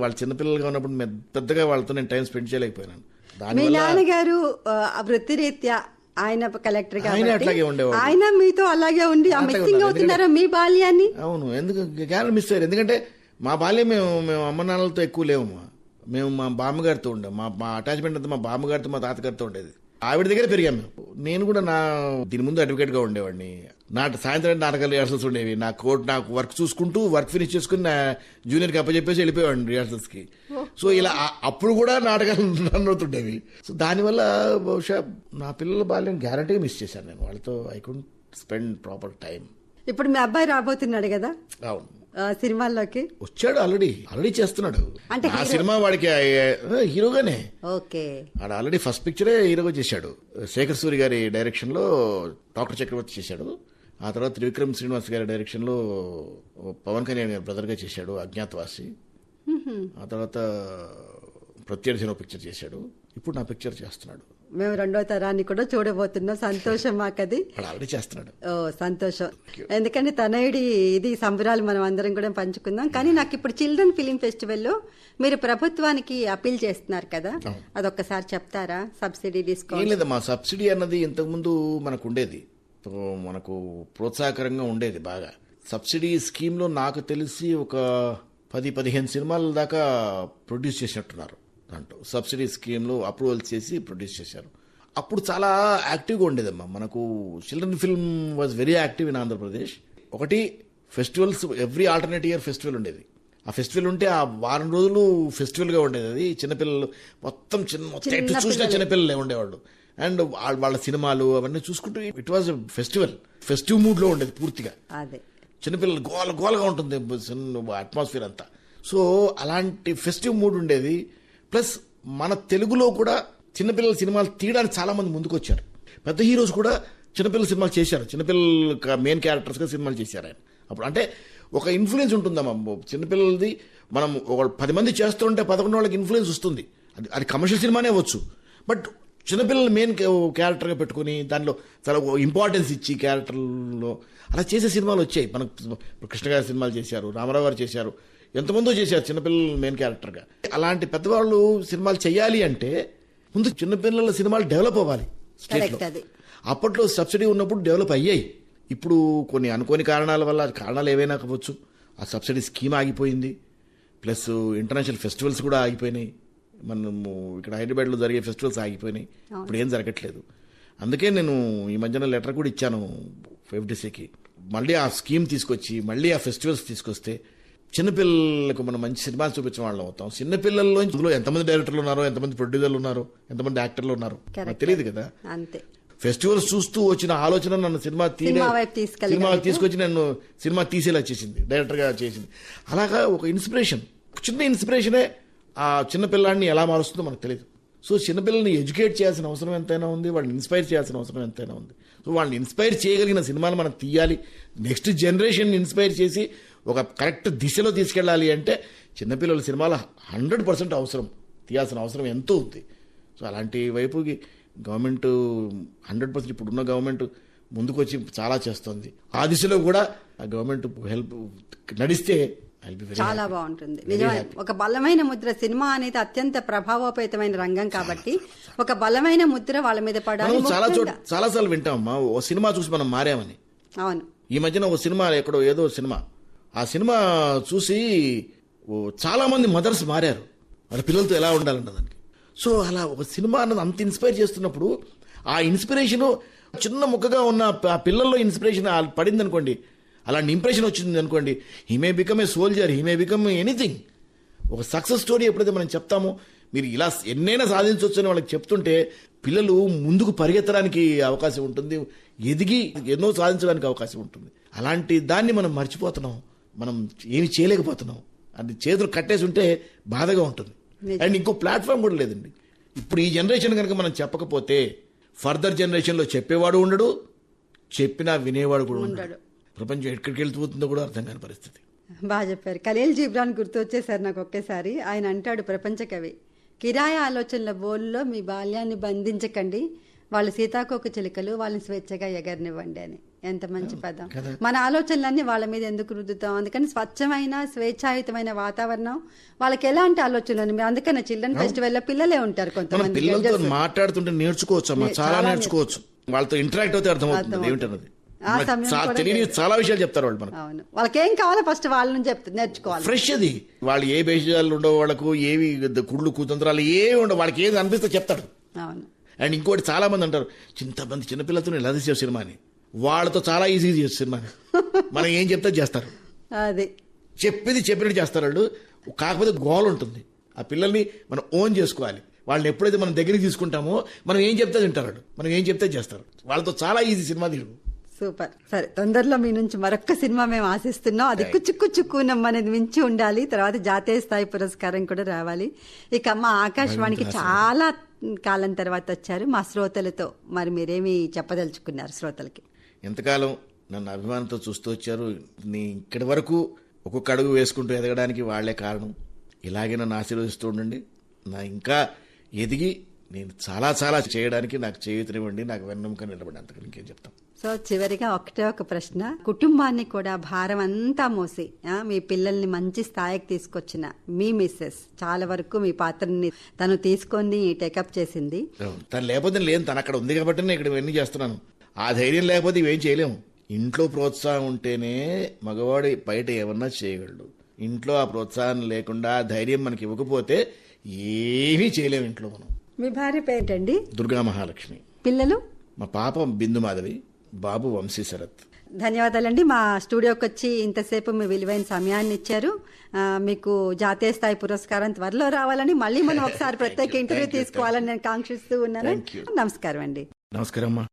వాళ్ళ చిన్నపిల్లలుగా ఉన్నప్పుడు పెద్దగా వాళ్ళతో నేను టైం స్పెండ్ చేయలేకపోయినాను. మీ నాన్నగారు వృత్తిరీత్యా ఆయన కలెక్టర్ గా అట్లాగే ఉండేవాడు. ఆయన మీతో అలాగే ఉండి మిస్సింగ్ అవుతున్నారా మీ బాల్యాన్ని? అవును, ఎందుకు మిస్ అయ్యారు? ఎందుకంటే మా బాల్యం మేము అమ్మ నాన్నలతో ఎక్కువ లేవు. మేము మా బామ్మగారితో ఉండే, మా అటాచ్మెంట్ అంతా మా బామ్మగారితో మా తాతగారితో ఉండేది. ఆవిడ దగ్గర పెరిగాం మేము. నేను కూడా దీని ముందు అడ్వకేట్ గా ఉండేవాడిని. సాయంత్రం నాటకాలు రిహార్సల్స్ ఉండేవి. నాకు వర్క్ చూసుకుంటూ వర్క్ ఫినిష్ చేసుకుని నా జూనియర్ కి అప్పచెప్పేసి వెళ్ళిపోయేవాడిని రిహార్సల్స్ కి. సో ఇలా అప్పుడు కూడా నాటకాలు రన్ అవుతుండేవి. సో దానివల్ల బహుశా నా పిల్లల బాల్యం గ్యారంటీగా మిస్ చేశాను నేను. వాళ్ళతో I couldn't spend proper time. ఇప్పుడు మీ అబ్బాయి రాబోతున్నాడు కదా అవును సినిమాల్లోకి, వచ్చాడు, ఆల్రెడీ చేస్తున్నాడు. అంటే ఆ సినిమా వాడికి హీరోగానే. ఓకే, ఆడ ఆల్రెడీ ఫస్ట్ పిక్చరే హీరోగా చేశాడు. శేఖర్ సూరి గారి డైరెక్షన్ లో డాక్టర్ చక్రవర్తి చేశాడు. ఆ తర్వాత త్రివిక్రమ్ శ్రీనివాస్ గారి డైరెక్షన్ లో పవన్ కళ్యాణ్ గారి బ్రదర్ గా చేశాడు అజ్ఞాతవాసి. ఆ తర్వాత ప్రత్యర్థి పిక్చర్ చేశాడు. ఇప్పుడు నా పిక్చర్ చేస్తున్నాడు. మేము రెండో తరాన్ని కూడా చూడబోతున్నాం. సంతోషం మాకది. ఆల్రెడీ చేస్తున్నాడు. ఓ సంతోషం. ఎందుకంటే తనయుడి ఇది సంబరాలు మనం అందరం కూడా పంచుకుందాం. కానీ నాకు ఇప్పుడు చిల్డ్రన్ ఫిలిం ఫెస్టివల్లో మీరు ప్రభుత్వానికి అప్పీల్ చేస్తున్నారు కదా, అదొక్కసారి చెప్తారా? సబ్సిడీ డిస్కౌంట్ లేదమ్మా. సబ్సిడీ అన్నది ఇంతకు ముందు మనకు ఉండేది, మనకు ప్రోత్సాహకరంగా ఉండేది బాగా. సబ్సిడీ స్కీమ్ లో నాకు తెలిసి ఒక 10-15 సినిమాల దాకా ప్రొడ్యూస్ చేసినట్టున్నారు. దాంట్లో సబ్సిడీ స్కీమ్లో అప్రూవల్ చేసి ప్రొడ్యూస్ చేశారు. అప్పుడు చాలా యాక్టివ్గా ఉండేదమ్మా. మనకు children film was very active in Andhra Pradesh. ఒకటి festivals, every alternate year festival ఉండేది. ఆ ఫెస్టివల్ ఉంటే ఆ వారం రోజులు ఫెస్టివల్గా ఉండేది. అది చిన్నపిల్లలు మొత్తం ఎటు చూసిన చిన్నపిల్లలే ఉండేవాళ్ళు. అండ్ వాళ్ళ సినిమాలు అవన్నీ చూసుకుంటూ ఇట్ వాజ్ ఫెస్టివ్ మూడ్ లో ఉండేది పూర్తిగా. చిన్నపిల్లలు గోలగా ఉంటుంది అట్మాస్ఫియర్ అంతా. సో అలాంటి ఫెస్టివ్ మూడ్ ఉండేది. ప్లస్ మన తెలుగులో కూడా చిన్నపిల్లల సినిమాలు తీయడానికి చాలా మంది ముందుకు వచ్చారు. పెద్ద హీరోస్ కూడా చిన్నపిల్లల సినిమాలు చేశారు. చిన్నపిల్లల మెయిన్ క్యారెక్టర్స్ గా సినిమాలు చేశారు ఆయన. అప్పుడు అంటే ఒక ఇన్ఫ్లుయెన్స్ ఉంటుందమ్మా చిన్నపిల్లలది. మనం ఒక 10 మంది చేస్తుంటే 11 వాళ్ళకి ఇన్ఫ్లుయెన్స్ వస్తుంది. అది కమర్షియల్ సినిమానే అవ్వచ్చు, బట్ చిన్నపిల్లలు మెయిన్ క్యారెక్టర్గా పెట్టుకుని దానిలో చాలా ఇంపార్టెన్స్ ఇచ్చి క్యారెక్టర్లో అలా చేసే సినిమాలు వచ్చాయి. మనకు కృష్ణ గారి సినిమాలు చేశారు, రామారావు గారు చేశారు, ఎంతమందో చేశారు చిన్నపిల్లలు మెయిన్ క్యారెక్టర్గా. అలాంటి పెద్దవాళ్ళు సినిమాలు చేయాలి అంటే ముందు చిన్నపిల్లల సినిమాలు డెవలప్ అవ్వాలి స్టేట్లో. అప్పట్లో సబ్సిడీ ఉన్నప్పుడు డెవలప్ అయ్యాయి. ఇప్పుడు కొన్ని అనుకోని కారణాల వల్ల, కారణాలు ఏవైనా కావచ్చు, ఆ సబ్సిడీ స్కీమ్ ఆగిపోయింది. ప్లస్ ఇంటర్నేషనల్ ఫెస్టివల్స్ కూడా ఆగిపోయినాయి. మనము ఇక్కడ హైదరాబాద్లో జరిగే ఫెస్టివల్స్ ఆగిపోయినాయి. ఇప్పుడు ఏం జరగట్లేదు. అందుకే నేను ఈ మధ్యన లెటర్ కూడా ఇచ్చాను FDCకి. మళ్ళీ ఆ స్కీమ్ తీసుకొచ్చి మళ్ళీ ఆ ఫెస్టివల్స్ తీసుకొస్తే చిన్నపిల్లలకు మనం మంచి సినిమాలు చూపించిన వాళ్ళం అవుతాం. చిన్నపిల్లల్లో ఇందులో ఎంతమంది డైరెక్టర్లు ఉన్నారో, ఎంతమంది ప్రొడ్యూసర్లు ఉన్నారో, ఎంతమంది యాక్టర్లు ఉన్నారో నాకు తెలియదు కదా. అంతే. ఫెస్టివల్స్ చూస్తూ వచ్చిన ఆలోచన నన్ను సినిమా తీసుకొచ్చి నన్ను సినిమా తీసేలా చేసింది, డైరెక్టర్ గా చేసింది. అలాగా ఒక ఇన్స్పిరేషన్, చిన్న ఇన్స్పిరేషనే ఆ చిన్న పిల్లాడిని ఎలా మారుస్తుందో మనకు తెలియదు. సో చిన్నపిల్లల్ని ఎడ్యుకేట్ చేయాల్సిన అవసరం ఎంతైనా ఉంది, వాళ్ళని ఇన్స్పైర్ చేయాల్సిన అవసరం ఎంతైనా ఉంది. సో వాళ్ళని ఇన్స్పైర్ చేయగలిగిన సినిమాలు మనం తీయాలి. నెక్స్ట్ జనరేషన్ ఇన్స్పైర్ చేసి ఒక కరెక్ట్ దిశలో తీసుకెళ్ళాలి అంటే చిన్నపిల్లల సినిమాలు 100% అవసరం, తీయాల్సిన అవసరం ఎంతో ఉంది. సో అలాంటి వైపుకి గవర్నమెంట్ 100% ఇప్పుడున్న గవర్నమెంట్ ముందుకు వచ్చి చాలా చేస్తుంది. ఆ దిశలో కూడా ఆ గవర్నమెంట్ హెల్ప్ నడిస్తే చాలా బాగుంటుంది. నిజమే. ఒక బలమైన ముద్ర, సినిమా అనేది అత్యంత ప్రభావోపేతమైన రంగం కాబట్టి ఒక బలమైన ముద్ర వాళ్ళ మీద పడాలి. చాలా సార్లు వింటామమ్మా, ఓ సినిమా చూసి మనం మారామని. అవును. ఈ మధ్యన ఒక సినిమా, ఎక్కడో ఏదో సినిమా, ఆ సినిమా చూసి చాలా మంది మదర్స్ మారారు వాళ్ళ పిల్లలతో ఎలా ఉండాలన్నదానికి. సో అలా ఒక సినిమా అన్నది అంత ఇన్స్పైర్ చేస్తున్నప్పుడు ఆ ఇన్స్పిరేషన్ చిన్న ముక్కగా ఉన్న ఆ పిల్లల్లో ఇన్స్పిరేషన్ పడింది అనుకోండి, అలాంటి ఇంప్రెషన్ వచ్చింది అనుకోండి, he may become a soldier, he may become anything. ఒక సక్సెస్ స్టోరీ ఎప్పుడైతే మనం చెప్తామో, మీరు ఇలా ఎన్నైనా సాధించవచ్చు అని వాళ్ళకి చెప్తుంటే పిల్లలు ముందుకు పరిగెత్తడానికి అవకాశం ఉంటుంది, ఎదిగి ఎన్నో సాధించడానికి అవకాశం ఉంటుంది. అలాంటి దాన్ని మనం మర్చిపోతున్నాం, మనం ఏమి చేయలేకపోతున్నాం. అది చేతులు కట్టేసి ఉంటే బాధగా ఉంటుంది. అండ్ ఇంకో ప్లాట్ఫామ్ కూడా లేదండి. ఇప్పుడు ఈ జనరేషన్ కనుక మనం చెప్పకపోతే ఫర్దర్ జనరేషన్లో చెప్పేవాడు ఉండడు, చెప్పినా వినేవాడు కూడా ఉండడు. ప్రపంచం ఎక్కడికి వెళ్తుందో కూడా అర్థం కాని పరిస్థితి. బాగా చెప్పారు. ఖలీల్ జిబ్రాన్ గుర్తు వచ్చేసారు నాకు ఒకేసారి. ఆయన అంటాడు, ప్రపంచ కవి, కిరాయి ఆలోచనల బోల్లో మీ బాల్యాన్ని బంధించకండి, వాళ్ళు సీతాకోక చిలుకలు, వాళ్ళని స్వేచ్ఛగా ఎగరనివ్వండి అని. ఎంత మంచి పదం. మన ఆలోచనలన్నీ వాళ్ళ మీద ఎందుకు రుద్దుతాం? అందుకని స్వచ్ఛమైన స్వేచ్ఛాయుతమైన వాతావరణం, వాళ్ళకి ఎలాంటి ఆలోచనలు, అందుకని చిల్డ్రన్ ఫెస్టివల్ లో పిల్లలే ఉంటారు. కొంతమంది పిల్లలతో మాట్లాడుతుంటే నేర్చుకోవచ్చు అమ్మా, చాలా నేర్చుకోవచ్చు. వాళ్ళతో ఇంటరాక్ట్ అవుతే అర్థమవుతుంది ఏమిటన్నది. తెలియని చాలా విషయాలు చెప్తారు వాళ్ళు మనకు. అవును, వాళ్ళకి ఏం కావాలో ఫస్ట్ వాళ్ళ నుంచి నేర్చుకోవాలి. ఫ్రెష్ అది. వాళ్ళు ఏ బేషాలు ఉండవు, వాళ్ళకు ఏవి కుళ్ళు కుతంత్రాలు ఏవి ఉండవు, వాళ్ళకి ఏది అనిపిస్తే చెప్తాడు. అవును. అండ్ ఇంకోటి చాలా మంది అంటారు, ఇంతమంది చిన్నపిల్లలతో ఎలా తీసావు సినిమాని, వాళ్ళతో చాలా ఈజీగా చేస్తారు సినిమాని. మనం ఏం చెప్తే చేస్తారు, అది చెప్పినట్టు చేస్తారు వాళ్ళు. కాకపోతే గోల్ ఉంటుంది. ఆ పిల్లల్ని మనం ఓన్ చేసుకోవాలి. వాళ్ళని ఎప్పుడైతే మనం దగ్గరికి తీసుకుంటామో మనం ఏం చెప్తే తింటారు వాళ్ళు, మనం ఏం చెప్తే చేస్తారు. వాళ్ళతో చాలా ఈజీ సినిమా తీయడం. సూపర్. సరే, తొందరలో మీ నుంచి మరొక్క సినిమా మేము ఆశిస్తున్నాం. అది కుచ్చుకుచ్చుకునం అనేది మించి ఉండాలి. తర్వాత జాతీయ స్థాయి పురస్కారం కూడా రావాలి. ఇక మా ఆకాశవాణికి చాలా కాలం తర్వాత వచ్చారు మా శ్రోతలతో. మరి మీరేమి చెప్పదలుచుకున్నారు శ్రోతలకి? ఎంతకాలం నన్ను అభిమానంతో చూస్తూ వచ్చారు. ఇక్కడి వరకు ఒక్కొక్క అడుగు వేసుకుంటూ ఎదగడానికి వాళ్లే కారణం. ఇలాగే నన్ను ఆశీర్వదిస్తూ ఉండండి. నా ఇంకా ఎదిగి నేను చాలా చాలా చేయడానికి నాకు చేయూతనివ్వండి, నాకు వెన్నెముక నిలబడి. అంతకు ఇంకేం చెప్తాం. సో చివరిగా ఒకటే ఒక ప్రశ్న. కుటుంబాన్ని కూడా భారం అంతా మోసి మీ పిల్లల్ని మంచి స్థాయికి తీసుకొచ్చిన మీ మిస్సెస్ చాలా వరకు మీ పాత్రని తను తీసుకొని టేకప్ చేసింది. తను లేకపోతే లేదు, తను అక్కడ ఉంది కాబట్టి నేను ఇక్కడ ఇవన్నీ చేస్తున్నాను. ఆ ధైర్యం లేకపోతే ఇవేం చేయలేము. ఇంట్లో ప్రోత్సాహం ఉంటేనే మగవాడు బయట ఏమన్నా చేయగలడు. ఇంట్లో ఆ ప్రోత్సాహం లేకుండా ధైర్యం మనకి ఇవ్వకపోతే ఏమీ చేయలేము ఇంట్లో మనం. మీ భార్య పేరేంటండి? దుర్గా మహాలక్ష్మి. పిల్లలు? మా పాప బిందు మాధవి, బాబు వంశీ శరత్. ధన్యవాదాలండి. మా స్టూడియోకి వచ్చి ఇంతసేపు మీ విలువైన సమయాన్ని ఇచ్చారు. మీకు జాతీయ స్థాయి పురస్కారం త్వరలో రావాలని, మళ్ళీ మనం ఒకసారి ప్రత్యేక ఇంటర్వ్యూ తీసుకోవాలని నేను కాంక్షిస్తూ ఉన్నాను. నమస్కారం అండి. నమస్కారం అమ్మా.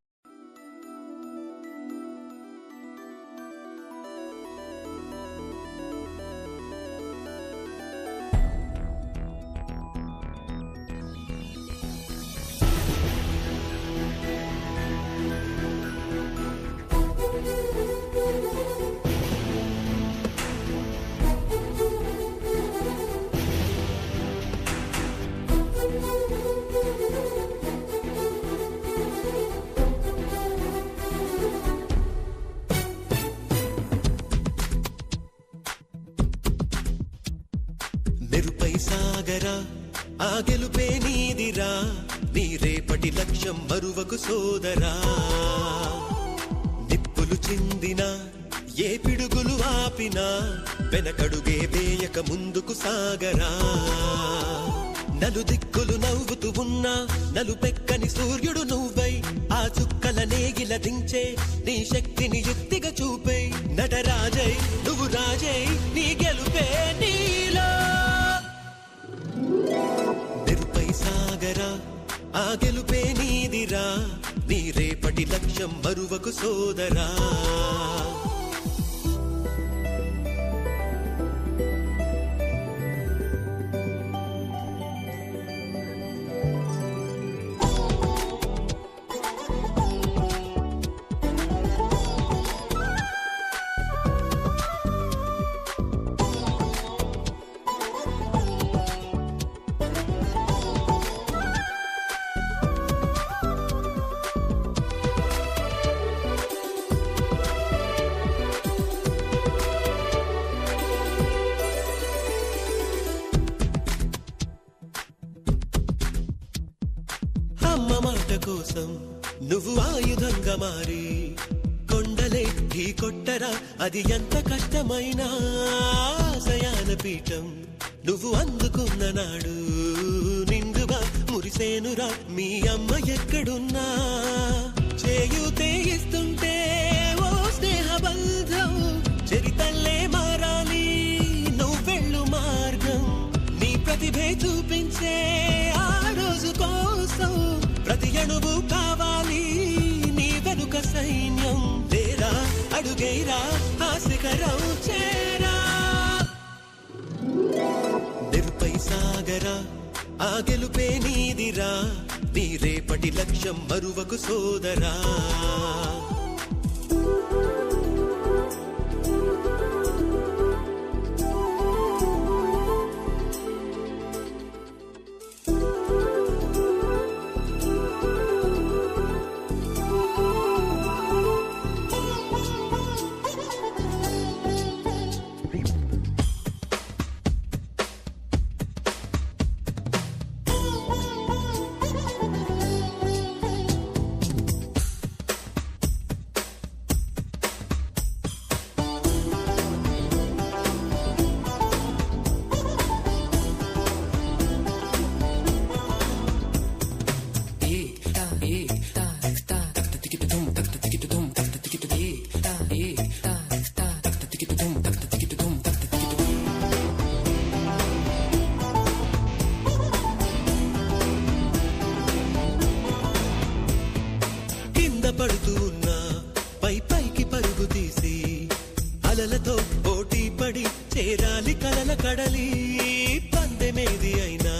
మెరుపై సాగరా ఆ గెలుపే నీదిరా, నీ రేపటి లక్ష్యం మరువకు సోదరా. నిప్పు చినుకులు చిందినా ఏ పిడుగులు ఆపినా వెనకడుగే వేయక ముందుకు సాగరా. నలుదిక్కులు నవ్వుతూ ఉన్నా నలుపెక్కని సూర్యుడు నువ్వై ఆ చుక్కల నేగిల దించే నీ శక్తిని యుక్తిగా చూపే. నటరాజై నువ్వు రాజై నీ గెలుపే నీలో. నిరుపై సాగరా ఆ గెలుపే నీదిరా, నీ రేపటి లక్ష్యం మరువకు సోదరా. అమ్మ మాట కోసం నువ్వు ఆయుధంగా మారి కొండలే ఢీ కొట్టరా, అది ఎంత కష్టమైనా. ఆశయాన పీఠం నువ్వు అందుకున్న నాడు నిండుగా మురిసేనురా మీ అమ్మ ఎక్కడున్నా. చేయూతే ఇస్తుంటే ఓ స్నేహ బంధం చరితల్లే మారాలి నువ్వెళ్ళు మార్గం. నీ ప్రతిభే చూపించే ఆ రోజు కోసం ప్రతి అణువు కావాలి నీ వెనుక సైన్యం. లేరా అడుగైరా ఆ శిఖరం చేరా. నిరుపై సాగరా ఆ గెలుపే నీదిరా, నీ రేపటి లక్ష్యం మరువకు సోదరా. పడుతూ ఉన్నా పై పైకి పరుగు తీసి అలలతో పోటీ పడి చేరాలి కలల కడలి. పందెమేది అయినా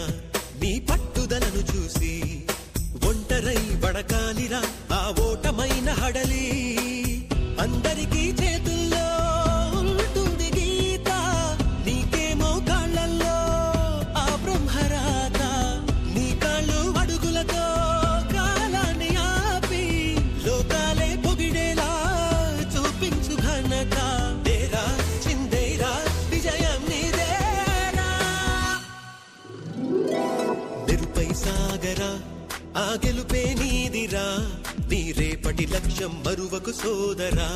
నీ పట్టుదలను చూసి ఒంటరై వడకాలిరా ఆ ఓటమైన హడలి. అందరికీ చేతుల్లో ఉంటుంది గీత, నీకేమో కాళ్ళల్లో ఆ బ్రహ్మరాత. నీ కాళ్ళు అడుగులతో కాలాన్ని ఆపి లోకాలే పొగిడేలా చూపించు ఘనత. తేరా చిందేరా విజయం నీదేరా. నిరుపై సాగరా ఆ గెలుపే నీదిరా, నీ రేపటి లక్ష్యం మరువకు సోదరా.